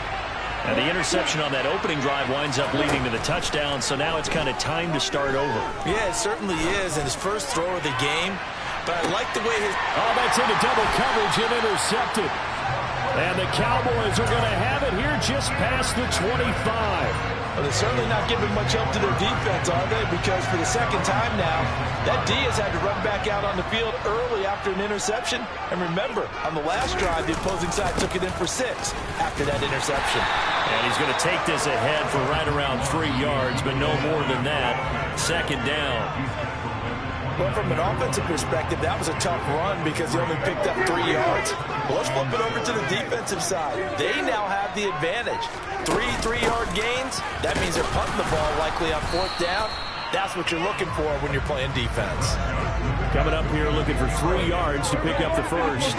And the interception on that opening drive winds up leading to the touchdown, so now it's kind of time to start over. Yeah, it certainly is, and his first throw of the game. But I like the way his... Oh, that's into double coverage and intercepted. And the Cowboys are going to have it here just past the 25. Well, they're certainly not giving much help to their defense, are they? Because for the second time now, that D has had to run back out on the field early after an interception. And remember, on the last drive, the opposing side took it in for 6 after that interception. And he's going to take this ahead for right around 3 yards, but no more than that. 2nd down. Well, from an offensive perspective, that was a tough run because he only picked up 3 yards. Well, let's flip it over to the defensive side. They now have the advantage. 3 3-yard gains. That means they're punting the ball likely on 4th down. That's what you're looking for when you're playing defense. Coming up here looking for 3 yards to pick up the first.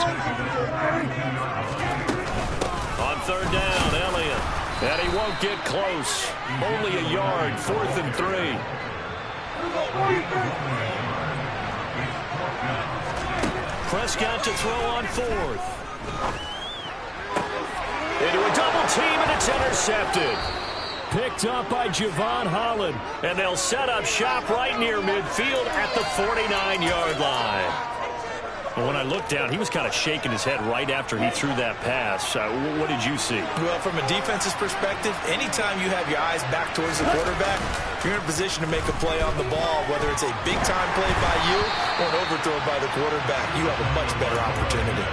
On 3rd down, Elliott And he won't get close. Only a yard, 4th and 3. Prescott to throw on 4th. Into a double team, and it's intercepted. Picked up by Javon Holland. And they'll set up shop right near midfield at the 49-yard line. Well, when I looked down, he was kind of shaking his head right after he threw that pass. What did you see? Well, from a defense's perspective, anytime you have your eyes back towards the quarterback, you're in a position to make a play on the ball, whether it's a big-time play by you or an overthrow by the quarterback. You have a much better opportunity.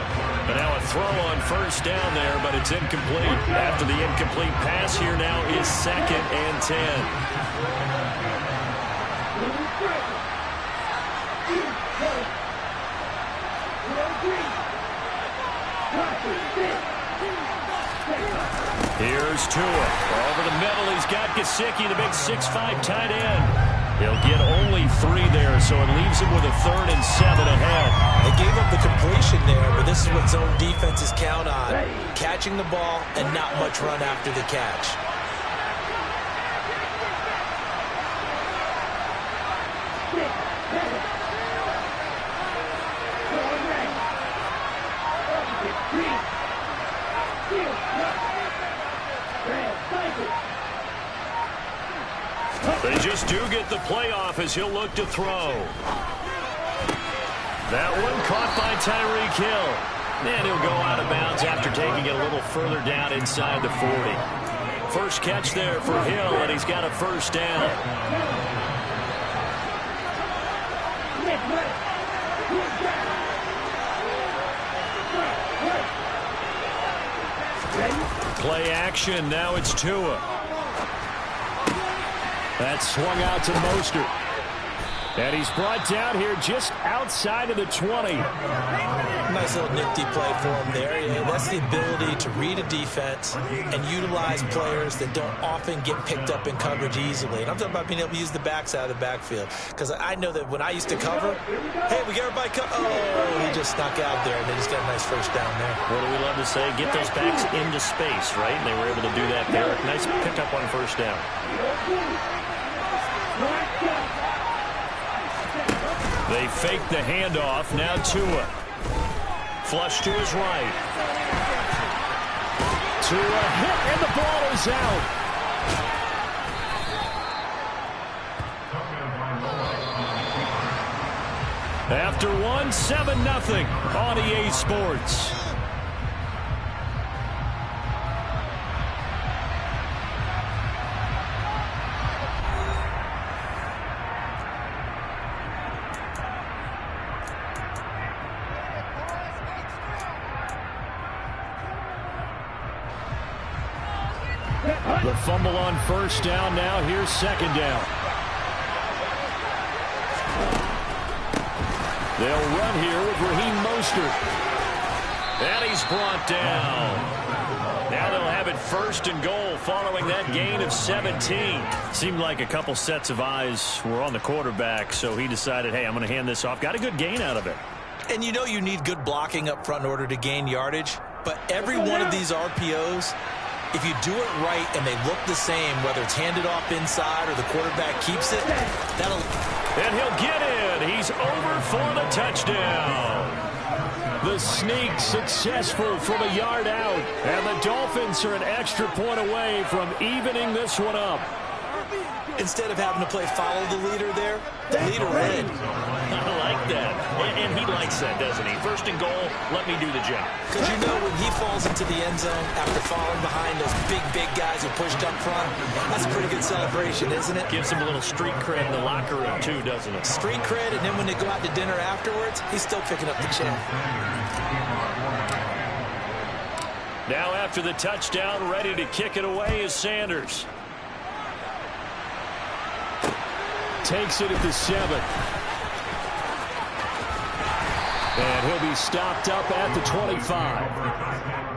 But now a throw on 1st down there, but it's incomplete. After the incomplete pass, here now is 2nd and 10. Here's Tua. Over the middle, he's got Gesicki, the big 6'5" tight end. He'll get only 3 there, so it leaves him with a 3rd and 7 ahead. They gave up the completion there, but this is what zone defenses count on. Catching the ball and not much run after the catch. They just do get the playoff as he'll look to throw. That one caught by Tyreek Hill. And he'll go out of bounds after taking it a little further down inside the 40. First catch there for Hill, and he's got a 1st down. Play action, now it's Tua. That swung out to Mostert. And he's brought down here just outside of the 20. Nice little nifty play for him there. Yeah, that's the ability to read a defense and utilize players that don't often get picked up in coverage easily. And I'm talking about being able to use the backside of the backfield. Because I know that when I used to cover, hey, we got everybody oh, he just snuck out there, and they just got a nice 1st down there. What do we love to say? Get those backs into space, right? And they were able to do that there. Nice pickup on 1st down. They fake the handoff. Now Tua. Flush to his right. Tua hit, and the ball is out. After 7-0 on EA Sports. The fumble on 1st down. Now here's 2nd down. They'll run here with Raheem Mostert. And he's brought down. Now they'll have it 1st and goal following that gain of 17. Seemed like a couple sets of eyes were on the quarterback, so he decided, hey, I'm going to hand this off. Got a good gain out of it. And you know you need good blocking up front in order to gain yardage, but every one of these RPOs, if you do it right and they look the same, whether it's handed off inside or the quarterback keeps it, that'll... And he'll get in. He's over for the touchdown. The sneak successful from a yard out. And the Dolphins are an extra point away from evening this one up. Instead of having to play follow the leader there, the leader led. I like that. And he likes that, doesn't he? 1st and goal, let me do the job. Because you know when he falls into the end zone after falling behind those big guys who pushed up front, that's a pretty good celebration, isn't it? Gives him a little street cred in the locker room, too, doesn't it? Street cred, and then when they go out to dinner afterwards, he's still picking up the check. Now after the touchdown, ready to kick it away is Sanders. Takes it at the 7. And he'll be stopped up at the 25.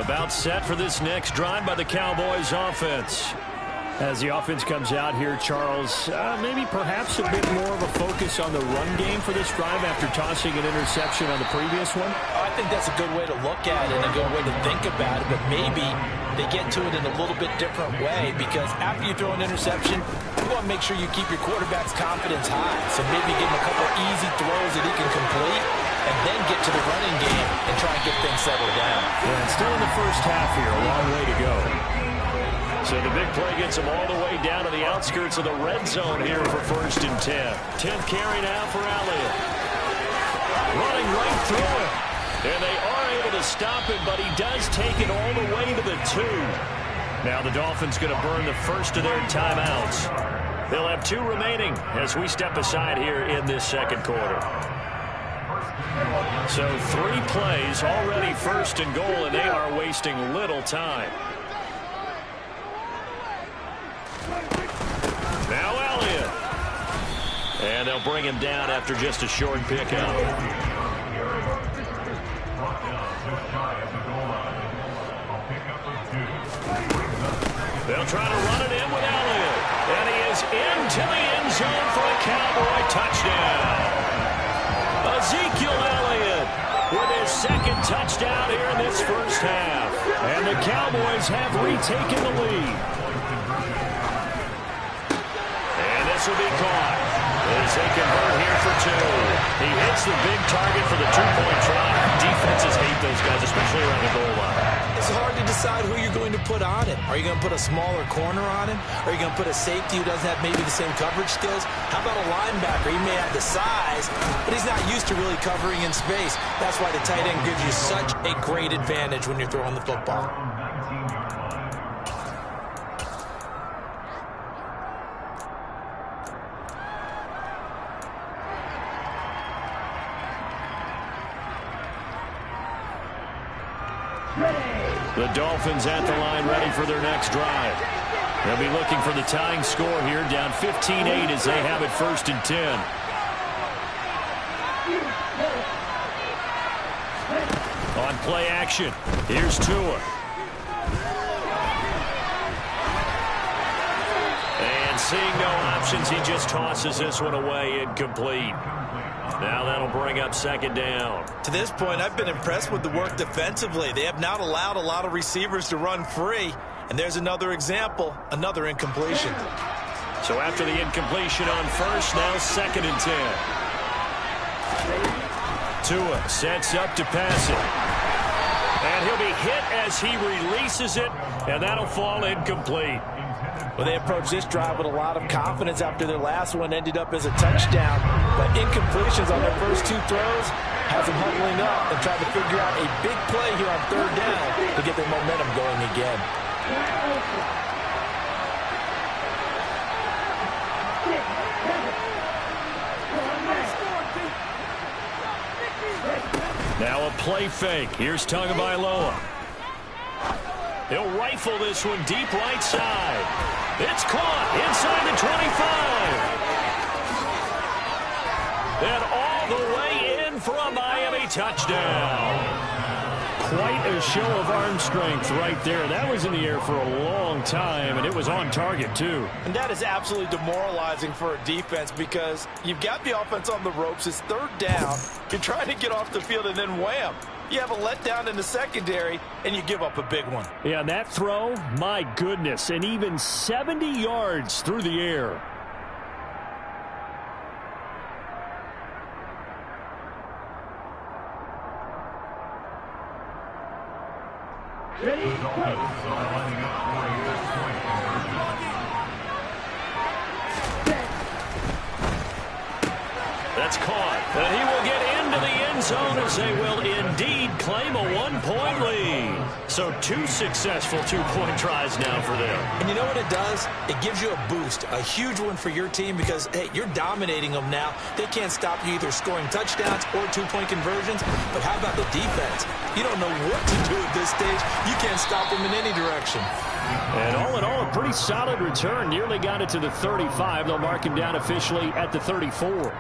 About set for this next drive by the Cowboys offense. As the offense comes out here, Charles, maybe perhaps a bit more of a focus on the run game for this drive after tossing an interception on the previous one? I think that's a good way to look at it and a good way to think about it, but maybe they get to it in a little bit different way, because after you throw an interception, you want to make sure you keep your quarterback's confidence high. So maybe give him a couple easy throws that he can complete and then get to the running game and try and get things settled down. Yeah, it's still in the first half here, a long way to go. So the big play gets them all the way down to the outskirts of the red zone here for 1st and 10. 10th carry now for Elliott. Running right through it. And they are able to stop him, but he does take it all the way to the 2. Now the Dolphins going to burn the first of their timeouts. They'll have 2 remaining as we step aside here in this second quarter. So 3 plays, already 1st and goal, and they are wasting little time. Now Elliott. And they'll bring him down after just a short pickup. They'll try to run it in with Elliott. And he is into the end zone for a Cowboy touchdown. Ezekiel Elliott with his 2nd touchdown here in this first half. And the Cowboys have retaken the lead. This will be caught as they convert here for 2. He hits the big target for the 2-point try. Defenses hate those guys, especially around the goal line. It's hard to decide who you're going to put on him. Are you going to put a smaller corner on him? Are you going to put a safety who doesn't have maybe the same coverage skills? How about a linebacker? He may have the size, but he's not used to really covering in space. That's why the tight end gives you such a great advantage when you're throwing the football. The Dolphins at the line, ready for their next drive. They'll be looking for the tying score here, down 15-8 as they have it 1st and 10. On play action, here's Tua. And seeing no options, he just tosses this one away, incomplete. Now that'll bring up 2nd down. To this point, I've been impressed with the work defensively. They have not allowed a lot of receivers to run free. And there's another example, another incompletion. So after the incompletion on 1st, now 2nd and 10. Tua sets up to pass it. And he'll be hit as he releases it, and that'll fall incomplete. Well, they approached this drive with a lot of confidence after their last one ended up as a touchdown. But incompletions on their first 2 throws has them huddling up and trying to figure out a big play here on 3rd down to get their momentum going again. Now a play fake. Here's Tagovailoa. He'll rifle this one deep right side. It's caught inside the 25. And all the way in for a Miami touchdown. Quite a show of arm strength right there. That was in the air for a long time, and it was on target, too. And that is absolutely demoralizing for a defense because you've got the offense on the ropes. It's 3rd down. You're trying to get off the field, and then wham. You have a letdown in the secondary, and you give up a big one. Yeah, that throw, my goodness, and even 70 yards through the air. That's caught. And he will get into the end zone as they will indeed claim a 1-point lead. So 2 successful 2-point tries now for them. And you know what it does? It gives you a boost, a huge one for your team because, hey, you're dominating them now. They can't stop you either scoring touchdowns or 2-point conversions. But how about the defense? You don't know what to do at this stage. You can't stop them in any direction. And all in all, a pretty solid return. Nearly got it to the 35. They'll mark him down officially at the 34.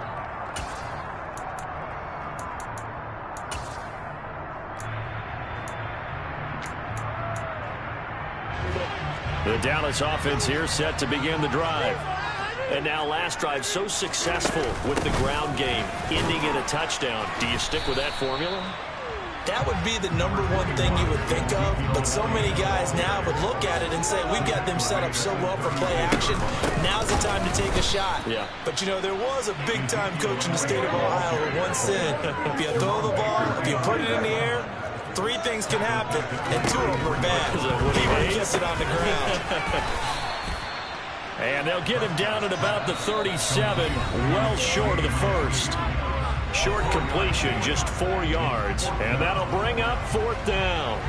The Dallas offense here set to begin the drive. And now last drive so successful with the ground game, ending in a touchdown. Do you stick with that formula? That would be the number one thing you would think of, but so many guys now would look at it and say, we've got them set up so well for play action. Now's the time to take a shot. Yeah. But, you know, there was a big-time coach in the state of Ohio who once said, if you throw the ball, if you put it in the air, 3 things can happen, and 2 of them are bad. He would gets it on the ground. And they'll get him down at about the 37, well short of the first. Short completion, just 4 yards, and that'll bring up 4th down.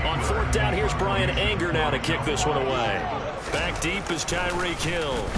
On 4th down, here's Brian Anger now to kick this one away. Back deep is Tyreek Hill.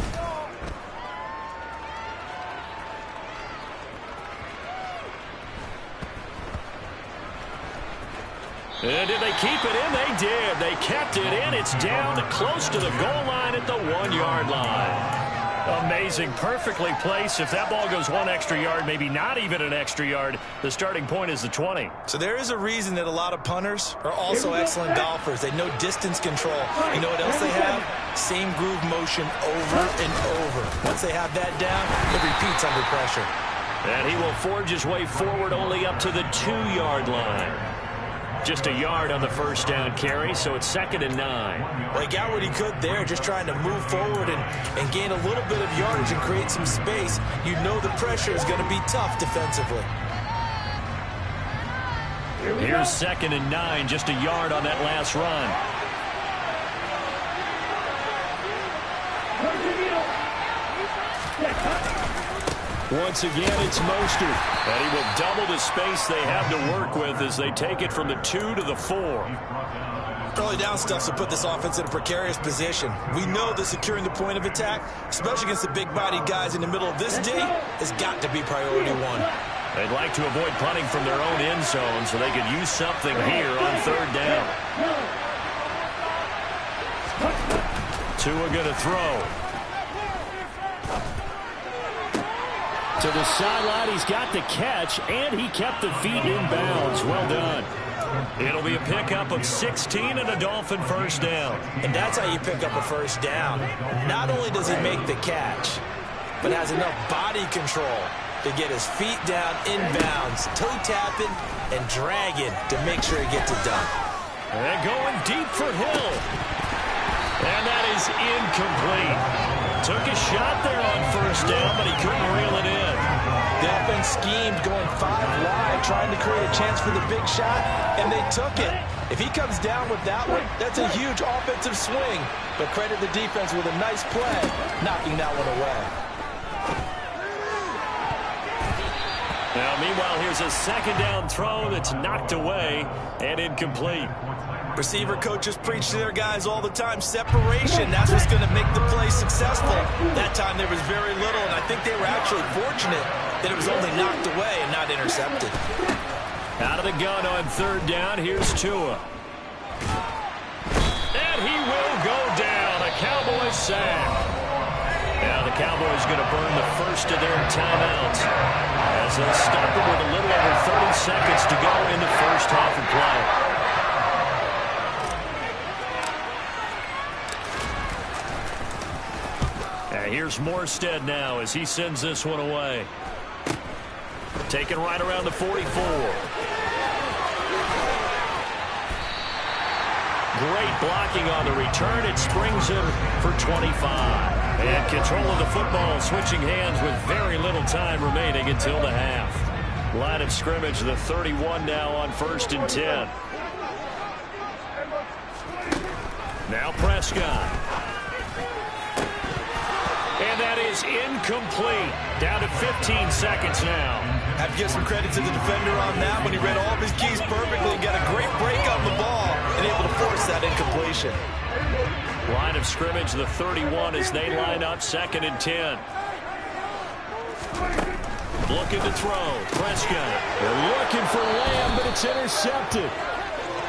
And did they keep it in? They did. They kept it in. It's down close to the goal line at the 1-yard line. Amazing. Perfectly placed. If that ball goes 1 extra yard, maybe not even an extra yard, the starting point is the 20. So there is a reason that a lot of punters are also excellent golfers. They know distance control. You know what else they have? Same groove motion over and over. Once they have that down, it repeats under pressure. And he will forge his way forward only up to the 2-yard line. Just a yard on the first down carry, so it's 2nd and 9. Well, he got what he could there, just trying to move forward and gain a little bit of yardage and create some space. You know the pressure is going to be tough defensively. Here's 2nd and 9, just a yard on that last run. Once again, it's Mostert. And he will double the space they have to work with as they take it from the 2 to the 4. Early down stuff will put this offense in a precarious position. We know that securing the point of attack, especially against the big-bodied guys in the middle of this day, has got to be priority 1. They'd like to avoid punting from their own end zone so they could use something here on 3rd down. Tua going to throw. To the sideline, he's got the catch, and he kept the feet in bounds. Well done. It'll be a pickup of 16 and a Dolphin first down. And that's how you pick up a first down. Not only does he make the catch, but has enough body control to get his feet down in bounds, toe tapping and dragging to make sure he gets it done. And going deep for Hill. And that is incomplete. Took a shot there on first down, but he couldn't reel it in. The offense schemed going 5 wide, trying to create a chance for the big shot, and they took it. If he comes down with that one, that's a huge offensive swing. But credit the defense with a nice play, knocking that one away. Now, meanwhile, here's a 2nd down throw that's knocked away and incomplete. Receiver coaches preach to their guys all the time, separation. That's what's going to make the play successful. That time there was very little, and I think they were actually fortunate that it was only knocked away and not intercepted. Out of the gun on 3rd down, here's Tua. And he will go down. A Cowboys sack. Now the Cowboys going to burn the first of their timeouts as they'll stop it with a little over 30 seconds to go in the first half of play. Here's Morstead now as he sends this one away. Taken right around the 44. Great blocking on the return. It springs him for 25. And control of the football switching hands with very little time remaining until the half. Line of scrimmage, the 31 now on 1st and 10. Now Prescott. And that is incomplete. Down to 15 seconds now. I have to give some credit to the defender on that when he read all of his keys perfectly and got a great break on the ball and able to force that incompletion. Line of scrimmage, the 31 as they line up 2nd and 10. Looking to throw. Prescott. They're looking for Lamb, but it's intercepted.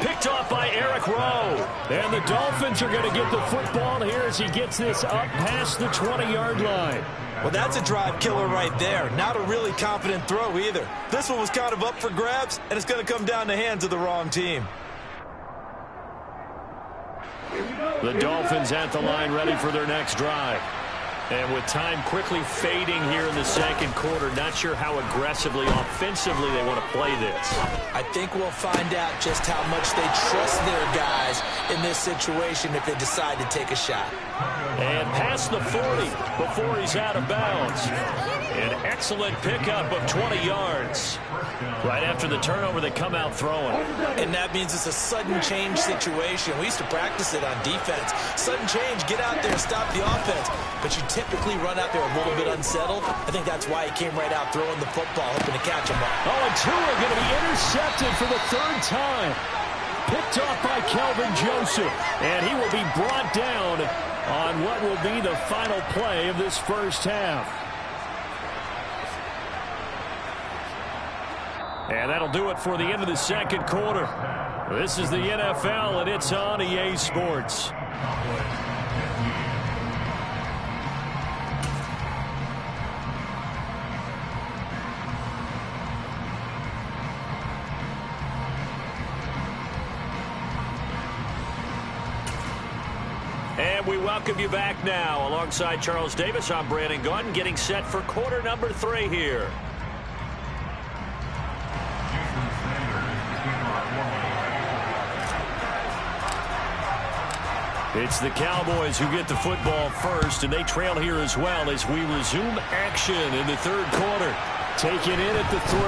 Picked off by Eric Rowe. And the Dolphins are going to get the football here as he gets this up past the 20-yard line. Well, that's a drive killer right there. Not a really confident throw either. This one was kind of up for grabs, and it's going to come down the hands of the wrong team. The Dolphins at the line ready for their next drive. And with time quickly fading here in the second quarter, not sure how aggressively, offensively they want to play this. I think we'll find out just how much they trust their guys in this situation if they decide to take a shot. And past the 40 before he's out of bounds. An excellent pickup of 20 yards. Right after the turnover, they come out throwing. And that means it's a sudden change situation. We used to practice it on defense. Sudden change, get out there, stop the offense. But you typically run out there a little bit unsettled. I think that's why he came right out throwing the football, hoping to catch him up. Oh, and Tua going to be intercepted for the third time. Picked off by Kelvin Joseph. And he will be brought down on what will be the final play of this first half. And that'll do it for the end of the second quarter. This is the NFL, and it's on EA Sports. And we welcome you back now. Alongside Charles Davis, I'm Brandon Gaudin, getting set for quarter number 3 here. It's the Cowboys who get the football first, and they trail here as well as we resume action in the third quarter. Taken in at the 3.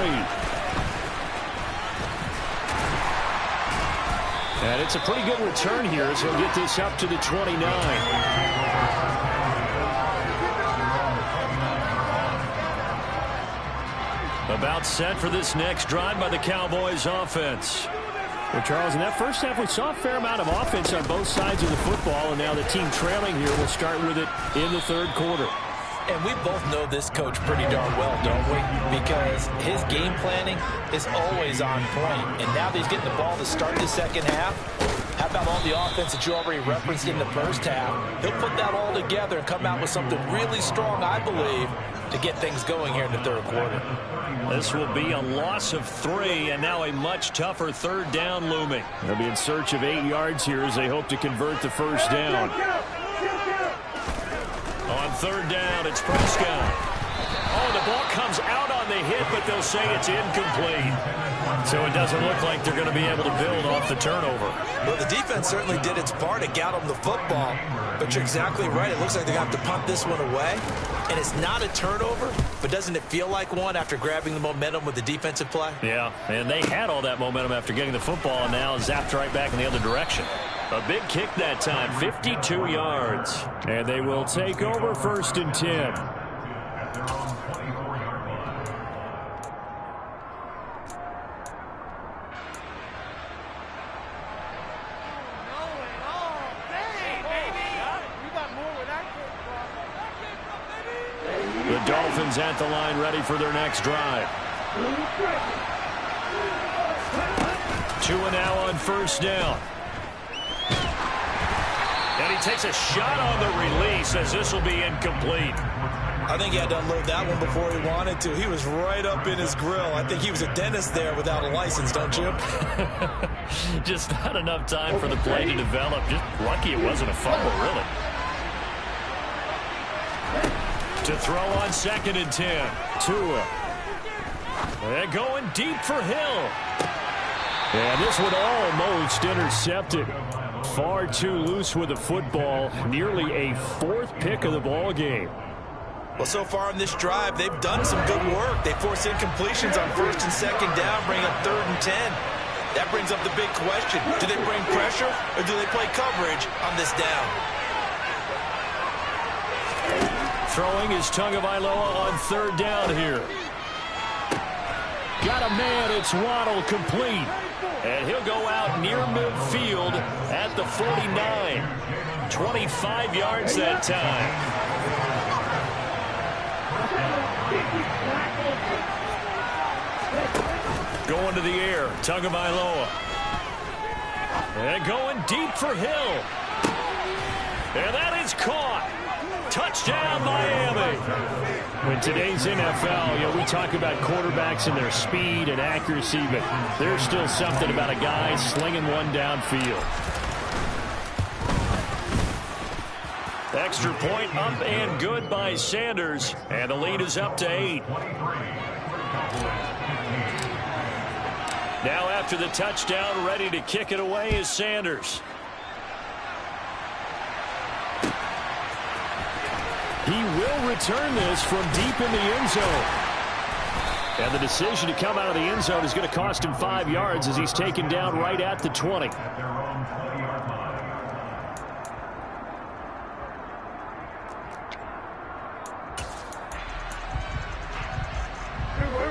And it's a pretty good return here as he'll get this up to the 29. About set for this next drive by the Cowboys offense. Well, Charles, in that first half, we saw a fair amount of offense on both sides of the football, and now the team trailing here will start with it in the third quarter. And we both know this coach pretty darn well, don't we? Because his game planning is always on point. And now that he's getting the ball to start the second half, how about all the offense that you already referenced in the first half? He'll put that all together and come out with something really strong, I believe, to get things going here in the third quarter. This will be a loss of 3, and now a much tougher third down looming. They'll be in search of 8 yards here as they hope to convert the first down. On third down, it's Prescott. Oh, the ball comes out on the hit, but they'll say it's incomplete. So it doesn't look like they're going to be able to build off the turnover. Well, the defense certainly did its part to get them the football. But you're exactly right. It looks like they're going to have to punt this one away. And it's not a turnover, but doesn't it feel like one after grabbing the momentum with the defensive play? Yeah, and they had all that momentum after getting the football, and now zapped right back in the other direction. A big kick that time, 52 yards. And they will take over first and 10. The Dolphins at the line ready for their next drive. Tua now on first down. And he takes a shot on the release as this will be incomplete. I think he had to unload that one before he wanted to. He was right up in his grill. I think he was a dentist there without a license, don't you? Just not enough time for the play to develop. Just lucky it wasn't a fumble, really. To throw on second and 10. Tua. And going deep for Hill. And this one almost intercepted. Far too loose with the football. Nearly a 4th pick of the ball game. Well, so far in this drive, they've done some good work. They force incompletions on first and second down, bring up third and 10. That brings up the big question. Do they bring pressure or do they play coverage on this down? Throwing is Tagovailoa on third down here. Got a man, it's Waddle, complete. And he'll go out near midfield at the 49. 25 yards that time. Going to the air, Tagovailoa. And going deep for Hill. And that is caught. Touchdown, Miami. In today's NFL, we talk about quarterbacks and their speed and accuracy, but there's still something about a guy slinging one downfield. Extra point up and good by Sanders. And the lead is up to 8. Now after the touchdown, ready to kick it away is Sanders. He will return this from deep in the end zone. And the decision to come out of the end zone is going to cost him 5 yards as he's taken down right at the 20.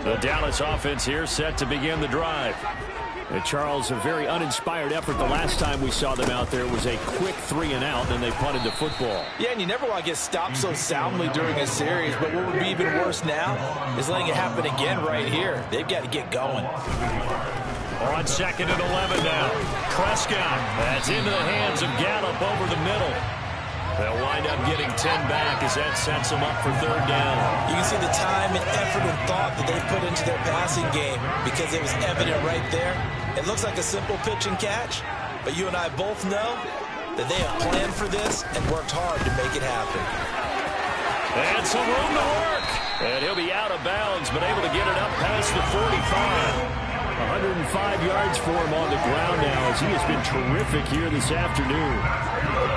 The Dallas offense here set to begin the drive. And Charles, a very uninspired effort the last time we saw them out there was a quick 3-and-out, and they punted the football. Yeah, and you never want to get stopped so soundly during a series, but what would be even worse now is letting it happen again right here. They've got to get going. On 2nd and 11 now. Prescott, that's into the hands of Gallup over the middle. They'll wind up getting 10 back as that sets them up for 3rd down. You can see the time and effort and thought that they put into their passing game because it was evident right there. It looks like a simple pitch and catch, but you and I both know that they have planned for this and worked hard to make it happen. And some room to work. And he'll be out of bounds, but able to get it up past the 45. 105 yards for him on the ground now as he has been terrific here this afternoon.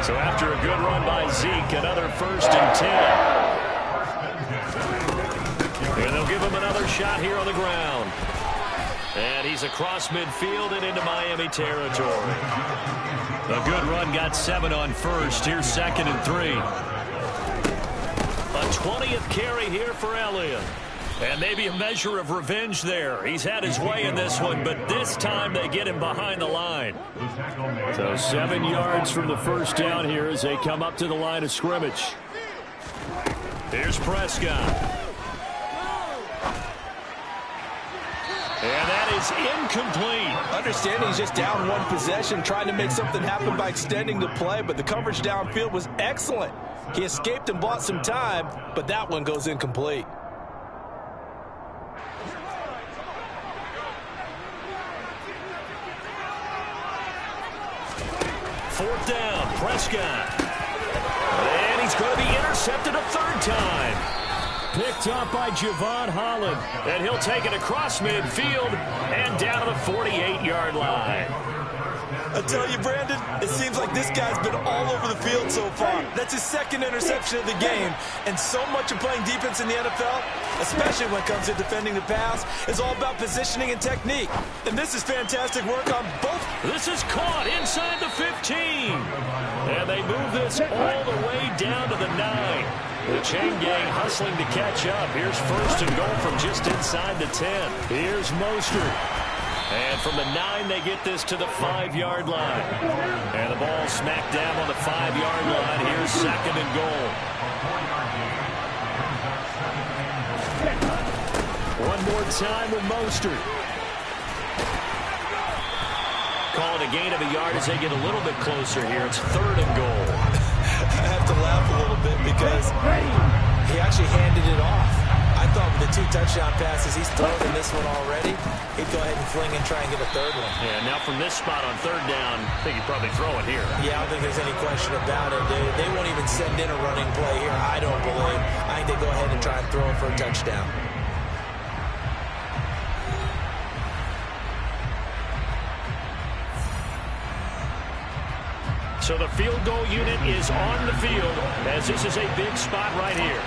So after a good run by Zeke, another 1st and 10. And they'll give him another shot here on the ground. And he's across midfield and into Miami territory. A good run, got 7 on 1st. Here's 2nd and 3. A 20th carry here for Elliott. And maybe a measure of revenge there. He's had his way in this one, but this time they get him behind the line. So 7 yards from the 1st down here as they come up to the line of scrimmage. Here's Prescott. And that is incomplete. Understanding he's just down 1 possession, trying to make something happen by extending the play, but the coverage downfield was excellent. He escaped and bought some time, but that one goes incomplete. 4th down, Prescott. And he's going to be intercepted a 3rd time. Picked up by Javon Holland. And he'll take it across midfield and down to the 48-yard line. I tell you, Brandon, it seems like this guy's been all over the field so far. That's his 2nd interception of the game. And so much of playing defense in the NFL, especially when it comes to defending the pass, is all about positioning and technique. And this is fantastic work on both. This is caught inside the 15. And they move this all the way down to the 9. The chain gang hustling to catch up. Here's 1st and goal from just inside the 10. Here's Mostert. And from the 9, they get this to the 5-yard line. And the ball smacked down on the 5-yard line. Here's 2nd and goal. One more time with Mostert. Calling a gain of a yard as they get a little bit closer here. It's 3rd and goal. I have to laugh a little bit because he actually handed it off. I thought with the 2 touchdown passes he's thrown in this one already, he'd go ahead and fling and try and get a 3rd one. Yeah, now from this spot on 3rd down, I think he'd probably throw it here. Yeah, I don't think there's any question about it. They won't even send in a running play here, I don't believe. I think they go ahead and try and throw it for a touchdown. So the field goal unit is on the field as this is a big spot right here.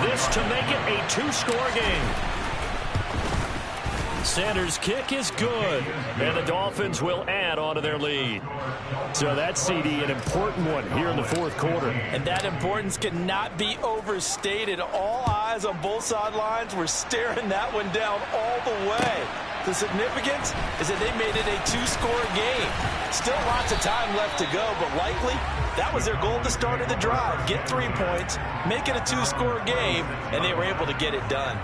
This to make it a 2-score game. Sanders' kick is good, and the Dolphins will add on to their lead. So that's, CD, an important one here in the 4th quarter. And that importance cannot be overstated. All eyes on both sidelines were staring that one down all the way. The significance is that they made it a 2-score game. Still lots of time left to go, but likely that was their goal at the start of the drive. Get 3 points, make it a 2-score game, and they were able to get it done.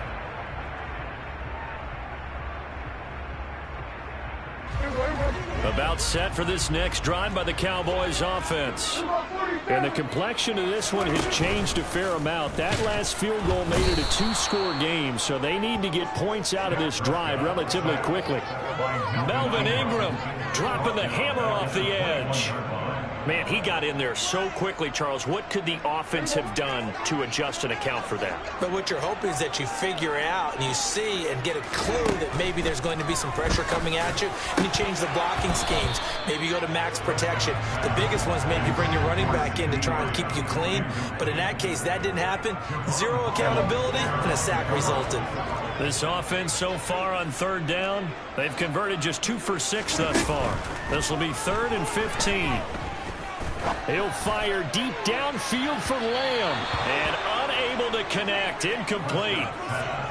About set for this next drive by the Cowboys offense. And the complexion of this one has changed a fair amount. That last field goal made it a 2-score game, so they need to get points out of this drive relatively quickly. Melvin Ingram dropping the hammer off the edge. Man, he got in there so quickly, Charles. What could the offense have done to adjust and account for that? But what you're hoping is that you figure out and you see and get a clue that maybe there's going to be some pressure coming at you, and you change the blocking schemes. Maybe you go to max protection. The biggest one's maybe you bring your running back in to try and keep you clean. But in that case, that didn't happen. Zero accountability, and a sack resulted. This offense so far on third down, they've converted just 2 for 6 thus far. This will be 3rd and 15. He'll fire deep downfield for Lamb. And unable to connect. Incomplete.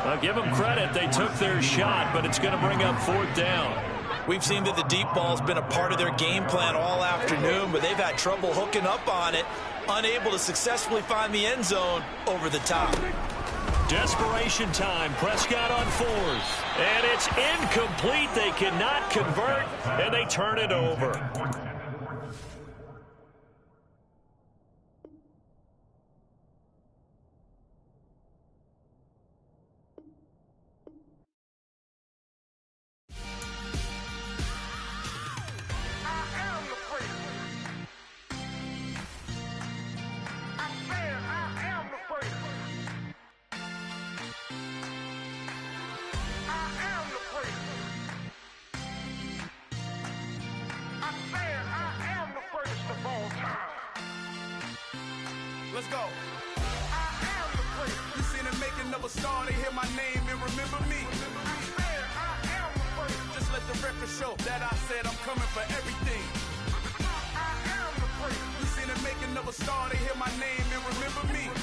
I'll give them credit. They took their shot, but it's going to bring up 4th down. We've seen that the deep ball's been a part of their game plan all afternoon, but they've had trouble hooking up on it. Unable to successfully find the end zone over the top. Desperation time. Prescott on 4th. And it's incomplete. They cannot convert, and they turn it over. Let's go. I am the great. You seen it making of a star. They hear my name and remember me. I am the great. Just let the record show that I said I'm coming for everything. I am the great. You seen it making of a star. They hear my name and remember me. I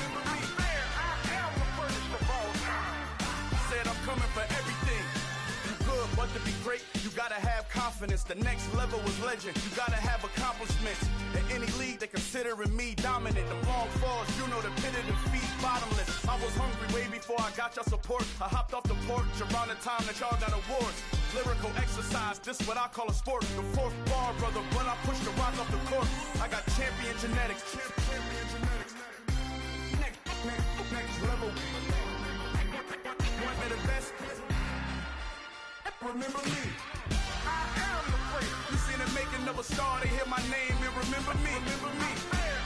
am the greatest of all time. I said I'm coming for everything. You good, but to be great, you gotta have confidence. The next level was legend. You gotta have accomplishments. In any league, they considering me dominant. The long falls, you know the pit of defeat, bottomless. I was hungry way before I got your support. I hopped off the porch around the time that y'all got awards. Lyrical exercise, this what I call a sport. The 4th bar, brother, when I push the rock off the court. I got champion genetics. Next level. One of the best. Remember me. I am the great. You seen it making of a star. They hear my name and remember me. Remember me.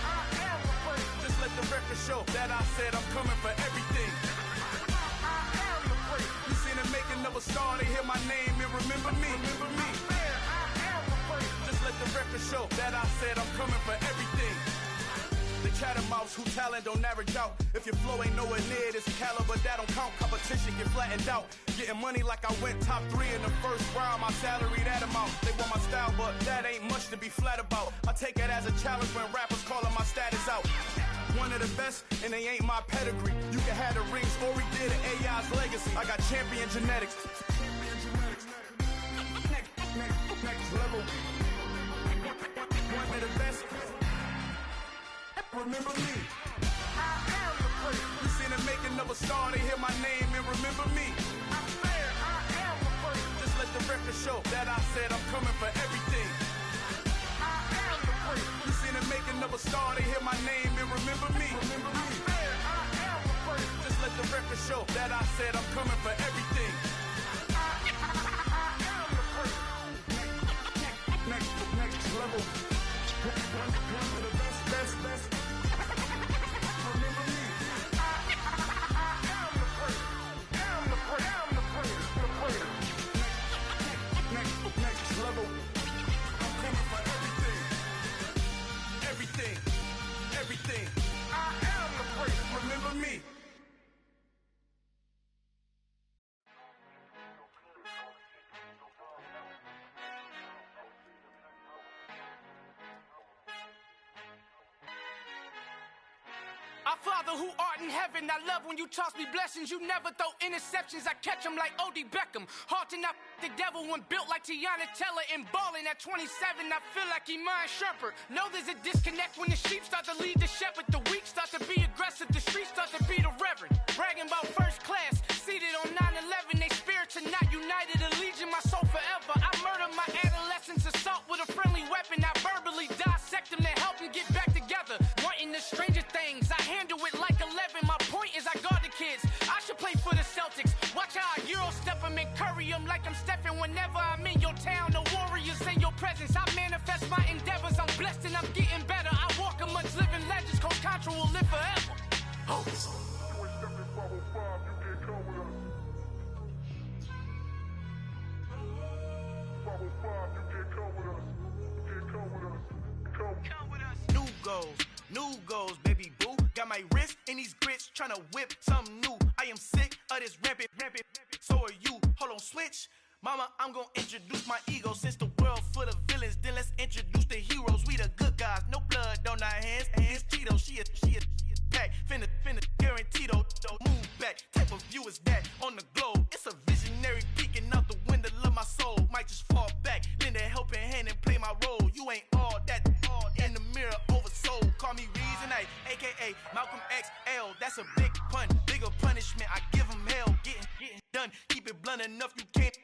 I am the great. Just let the record show that I said I'm coming for everything. I am the great. You seen it making of a star. They hear my name and remember me. Remember me. I am the great. Just let the record show that I said I'm coming for everything. The chattermouths who talent don't average out. If your flow ain't nowhere near this caliber, that don't count. Competition get flattened out. Getting money like I went top 3 in the first round. My salary that amount. They want my style, but that ain't much to be flat about. I take it as a challenge when rappers calling my status out. One of the best, and they ain't my pedigree. You can have the rings, or we did it, AI's legacy. I got champion genetics. Next level. One of the best. Remember me. I am the great. You seen it making of a star. They hear my name and remember me. I am the great. Just let the record show that I said I'm coming for everything. I am the great. You seen it making of a star. They hear my name and remember me. Remember me. I am the great. Just let the record show that I said I'm coming for everything. I am the great. Next level. One of the best. Remember me. I am the great. Am the great. Next level. I'm coming for everything. I am the great. Remember me. Our Father who art in heaven, I love when you toss me blessings. You never throw interceptions, I catch them like O.D. Beckham. Hard to not the devil when built like Tiana Teller. And balling at 27, I feel like Iman Shumpert. Know there's a disconnect when the sheep start to lead the shepherd. The weak start to be aggressive, the streets start to be the reverend. Bragging about first class, seated on 9/11. They spirits are not united, a legion, my soul forever. I murder my adolescence, assault with a friendly weapon. I verbally dissect them to help them get back together. Wanting the stranger things, I handle it like 11. My point is I guard the kids. I should play for the Celtics. Watch how I Euro step them and curry them like I'm stepping. Whenever I'm in your town, the warriors in your presence. I manifest my endeavors. I'm blessed and I'm getting Sinatra will live forever. Oh. New goals, baby boo. Got my wrist in these grits, tryna whip something new. I am sick of this rampant. So are you. Hold on, switch. Mama, I'm gonna introduce my ego. Since the world full of villains, then let's introduce the heroes. We the good guys, no blood on our hands. Hands Tito, she a pack. Finna, guaranteed, move back. Type of view is that on the globe? It's a visionary peeking out the window of my soul. Might just fall back, lend a helping hand and play my role. You ain't all that in the mirror oversold. Call me Reason A, aka Malcolm XL. That's a big pun, bigger punishment. I give him hell, getting done. Keep it blunt enough, you can't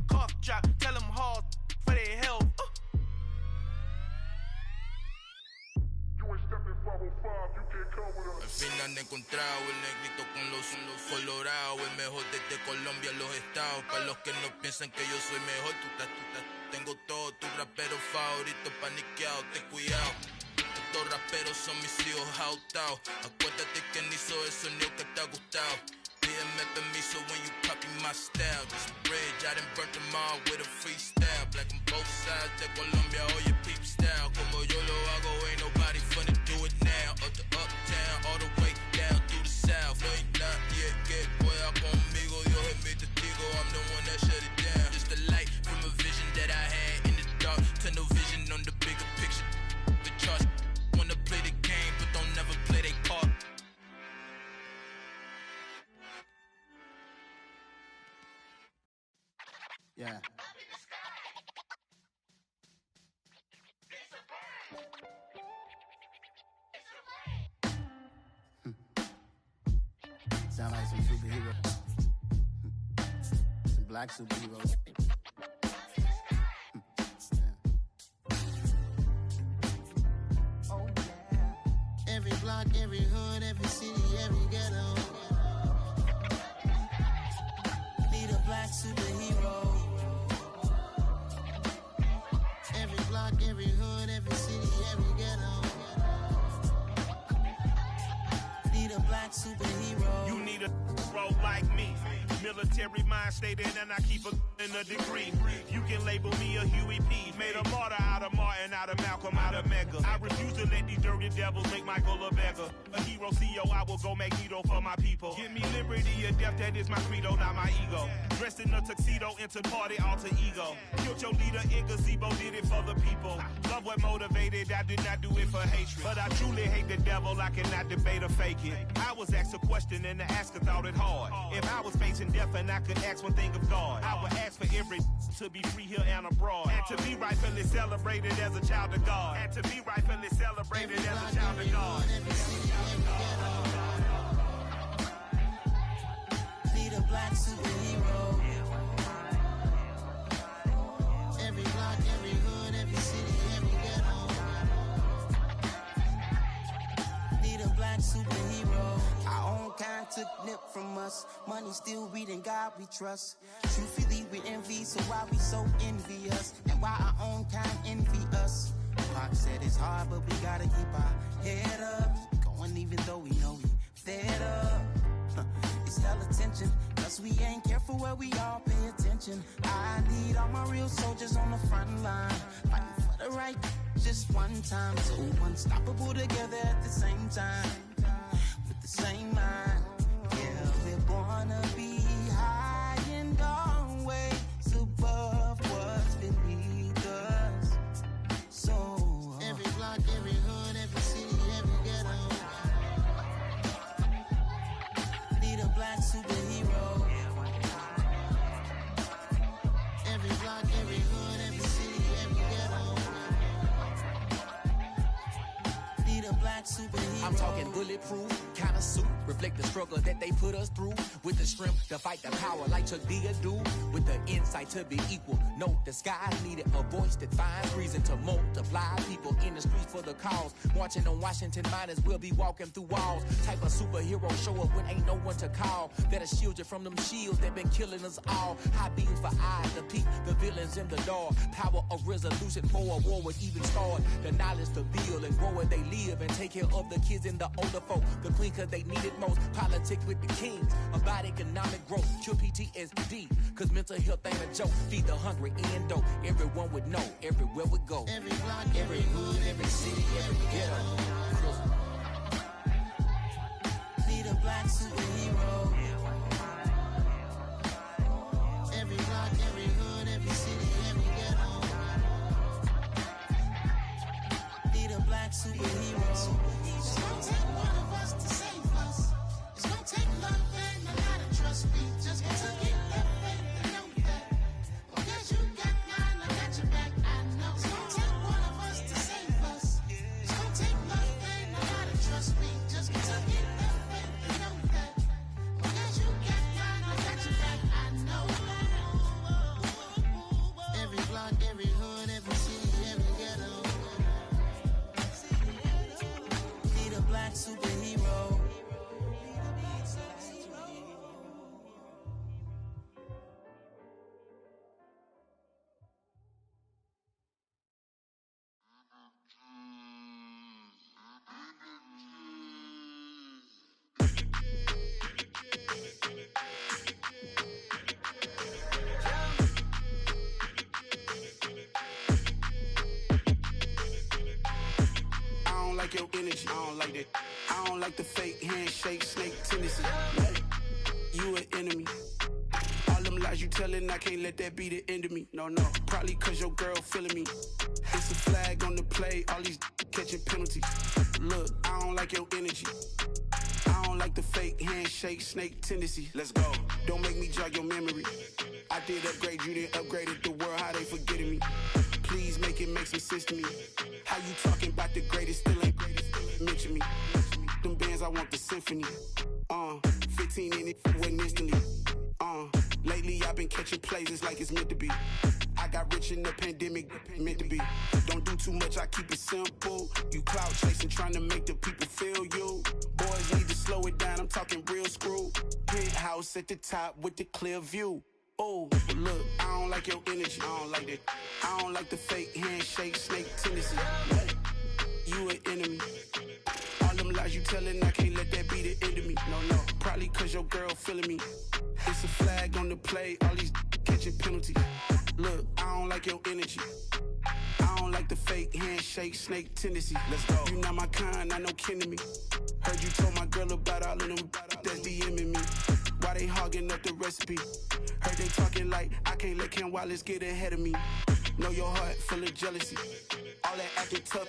cough drop. Tell them hard for their health. Al fin han encontrado el negrito con los colorados, el mejor desde Colombia, los estados. Para los que no piensan que yo soy mejor, tengo todos tus raperos favoritos paniqueados, ten cuidado. Estos raperos son mis hijos jautados. Acuérdate que ni hizo el sonido que te ha gustado. Pídeme permiso when you copy my style. This bridge, I done burnt them all with a freestyle. Black on both sides de Colombia, oye peep style. Como yo lo hago, ain't nobody finna do it now. Up to uptown, all the way down through the south. No hay nadie que pueda conmigo, Dios es mi testigo. I'm the one that shut it down. Just the light from a vision that I had in the dark. Tunnel vision on the bigger picture. The charts wanna play the game, but don't never play their part. Yeah. Sound like some superheroes. Some black superheroes. Oh yeah. Every block, every hood, every city, every ghetto. Need a black superhero. Every block, every hood, every city, every ghetto. Need a black superhero. You need a role like me. Military mind stated, and I keep a degree. You can label me a Huey P. Made a martyr out of Martin, out of Malcolm, out of Mega. I refuse to let these dirty devils make Michael a beggar. A hero CEO, I will go Magneto for my people. Give me liberty or death, that is my credo, not my ego. Dressed in a tuxedo, into party, alter ego. Killed your leader in gazebo, did it for the people. Love what motivated, I did not do it for hatred. But I truly hate the devil, I cannot debate or fake it. I was asked a question and the asker thought it hard. If I was facing death and I could ask one thing of God, I would ask for every to be free here and abroad, and to be rightfully celebrated as a child of God, and to be rightfully celebrated as a child of God. Need a black superhero. Every block, every hood, every city, every ghetto. Need a black superhero. Our own kind took nip from us. Money still reading God we trust. Truthfully we envy, so why we so envious? And why our own kind envy us? Pac said it's hard, but we gotta keep our head up. Going even though we know we fed up. It's hella tension, cause we ain't careful where we all pay attention. I need all my real soldiers on the front line, fighting for the right just one time. So unstoppable together at the same time, with the same mind. Yeah, we're born to be high and always above what's beneath us. So every block, every hood, every city, every ghetto. Need a black superhero. Every block, every hood, every city, every ghetto. Need a black superhero. I'm and bulletproof kind of suit. Reflect the struggle that they put us through. With the strength to fight the power like Chuck D do. With the insight to be equal. Note the skies needed a voice that finds reason to multiply. People in the streets for the cause. Marching on Washington miners will be walking through walls. Type of superhero show up when ain't no one to call. That'll shield you from them shields that been killing us all. High beams for eyes to peek the villains in the door. Power of resolution for a war would even start. The knowledge to build and grow where they live and take care of the kids and the older folk. The clean cause they need it most. Politics with the kings. About economic growth. Cure PTSD. Cause mental health ain't a joke. Feed the hungry and dope. Everyone would know. Everywhere we go. Every block, every hood, every city, every ghetto. Need a black superhero. Every block, every hood, every city, every ghetto. Need a black superhero. It's gonna take one of us to save us. It's gonna take love and a lot of trust. We just got to get that faith and know that. Because you got mine, I got your back. I know. It's gonna take one of us to save us. It's gonna take love and a lot of trust. We just got to get that faith and know that. Because you got mine, I got your back. I know. Every block, every hood, every city, every ghetto. Need a black superhero. I don't like your energy. I don't like that. I don't like the fake handshake, snake tendency. You an enemy. All them lies you telling, I can't let that be the end of me. No, probably cause your girl feeling me. It's a flag on the play, all these catching penalties. Look, I don't like your energy. I don't like the fake handshake, snake tendency. Let's go. Don't make me jog your memory. I did upgrade, you didn't upgrade it. The world, how they forgetting me. Please make it make some sense to me. How you talking about the greatest, still ain't greatest, mention me. Them bands, I want the symphony. 15 in it, went instantly. Lately I've been catching plays, it's like it's meant to be. I got rich in the pandemic, meant to be. Don't do too much, I keep it simple. You clout chasing, trying to make the people feel you. Boys need to slow it down, I'm talking real screw. Penthouse at the top with the clear view. Oh, look, I don't like your energy. I don't like that. I don't like the fake handshake, snake tendency. You an enemy. All them lies you telling, I can't let that be the end of me. No, probably cause your girl feeling me. It's a flag on the play, all these catching penalties. Look, I don't like your energy. I don't like the fake handshake, snake tendency. Let's go. You not my kind, I know kin to me. Heard you told my girl about all of them that's DMing me. Why they hogging up the recipe? Heard they talking like I can't let Ken Wallace get ahead of me. Know your heart full of jealousy. All that acting tough,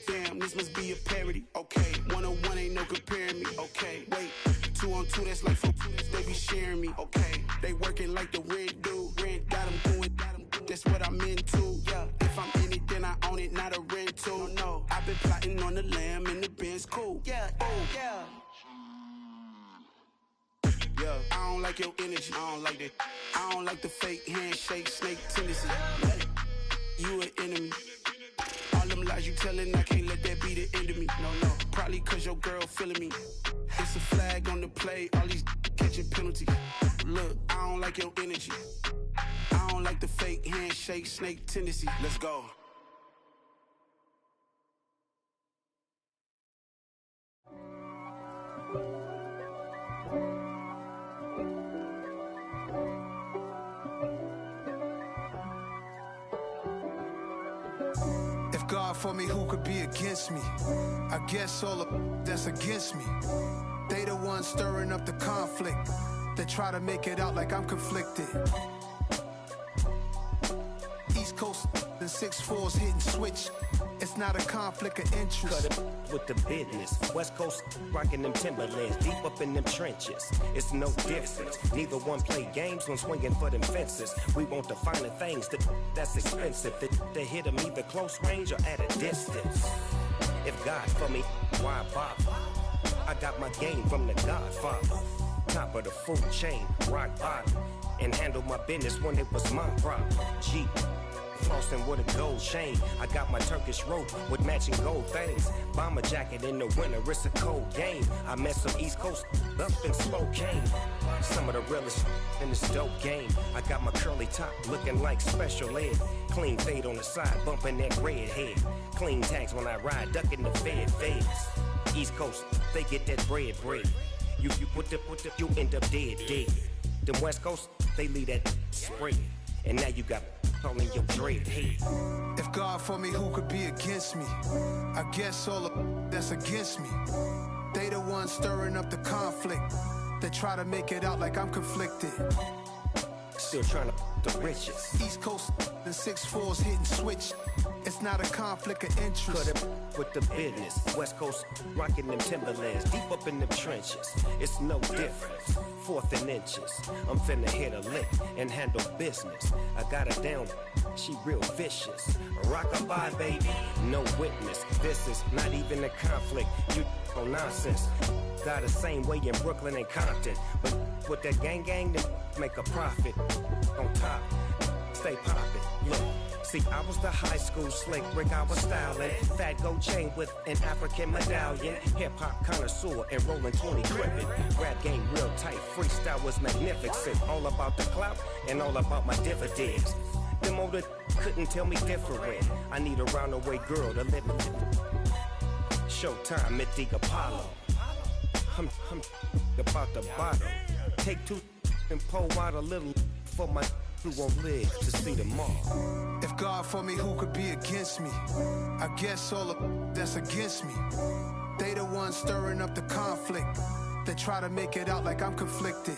damn, this must be a parody. Okay, 1-on-1 ain't no comparing me. Okay, wait, 2-on-2, that's like 4, they be sharing me. Okay, they working like the rent do. Rent got them doing, that's what I'm into. Yeah, if I'm in it, then I own it, not a rental. No, I've been plotting on the lamb and the Benz cool. Yeah, yeah. Yeah, I don't like your energy. I don't like that. I don't like the fake handshake, snake tendency. You an enemy. All them lies you telling, I can't let that be the end of me. No, probably cause your girl feeling me. It's a flag on the play, all these catching penalties. Look, I don't like your energy. I don't like the fake handshake, snake tendency. Let's go. God for me, who could be against me? I guess all of that's against me. They the ones stirring up the conflict. They try to make it out like I'm conflicted. East Coast and 6'4's hitting switch. It's not a conflict of interest. Cut it with the business. West Coast rocking them Timberlands, deep up in them trenches. It's no difference. Neither one play games when swinging for them fences. We want the finer things that's expensive. They hit them either close range or at a distance. If God for me, why bother? got my game from the Godfather. Top of the food chain, rock bottom. And handle my business when it was my problem. G, flossing with a gold chain. I got my Turkish rope with matching gold things. Bomber jacket in the winter, it's a cold game. I met some East Coast up in Spokane. Some of the realest in this dope game. I got my curly top looking like special ed. Clean fade on the side, bumping that red head. Clean tags when I ride, ducking the feds. East Coast, they get that bread. You end up dead. Them West Coast, they leave that spread. And now you got all in your dread head. If God for me, who could be against me? I guess all the that's against me. They the ones stirring up the conflict. They try to make it out like I'm conflicted. Still trying to the riches. East Coast and 6'4s hitting switch. It's not a conflict of interest. Cut it with the business. West Coast rocking them Timberlands, deep up in them trenches. It's no difference. 4th and inches. I'm finna hit a lick and handle business. I got her down, she real vicious. Rock-a-bye, baby, no witness. This is not even a conflict. You on nonsense. Got the same way in Brooklyn and Compton. But with that gang, then make a profit. On top, stay poppin'. Look. See, I was the high school slick Rick, I was styling. Fat gold chain with an African medallion. Hip-hop connoisseur and rolling 20 cribbin'. Rap game real tight, freestyle was magnificent. All about the clout and all about my dividends. Them older couldn't tell me different. I need a roundaway girl to live with. Showtime, Mythic Apollo. I'm about the bottom. Take 2 and pour out a little for my who won't live to see tomorrow. If God for me, who could be against me? I guess all the that's against me. They the ones stirring up the conflict. They try to make it out like I'm conflicted.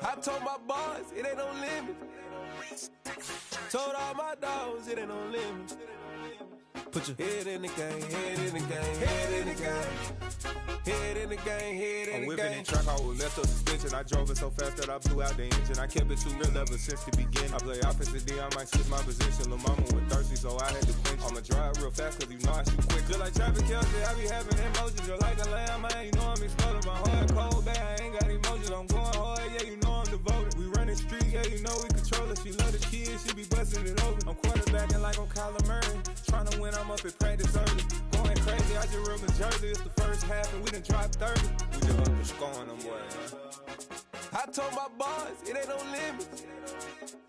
I told my boys, it ain't no limit. Told all my dogs, it ain't no limit. Put your head in the game, head in the game, head in the game. Head in the game, head in the game. I'm whipping in track, I was left up suspension. I drove it so fast that I blew out the engine. I kept it too real ever since the beginning. I play offensive D, I might switch my position. Lil' mama was thirsty, so I had to quench. I'ma drive real fast, cause you know I shoot quick. Just like traffic Kelsey, I be having emotions. Just like a lamb, man, you know I'm exploding. My heart cold, bad, I ain't got emotions. I'm going hard, yeah, you know I'm devoted. We running street, yeah, you know we control it. She love the kids, she be busting it open. I'm quarterbacking like I'm Kyler Murray. Trying to win, I'm up at practice early. Going crazy, I just rubbing early, it's the first half, and we done dropped 30. We just up the scoring them boys, man. I told my boys, it ain't no limits.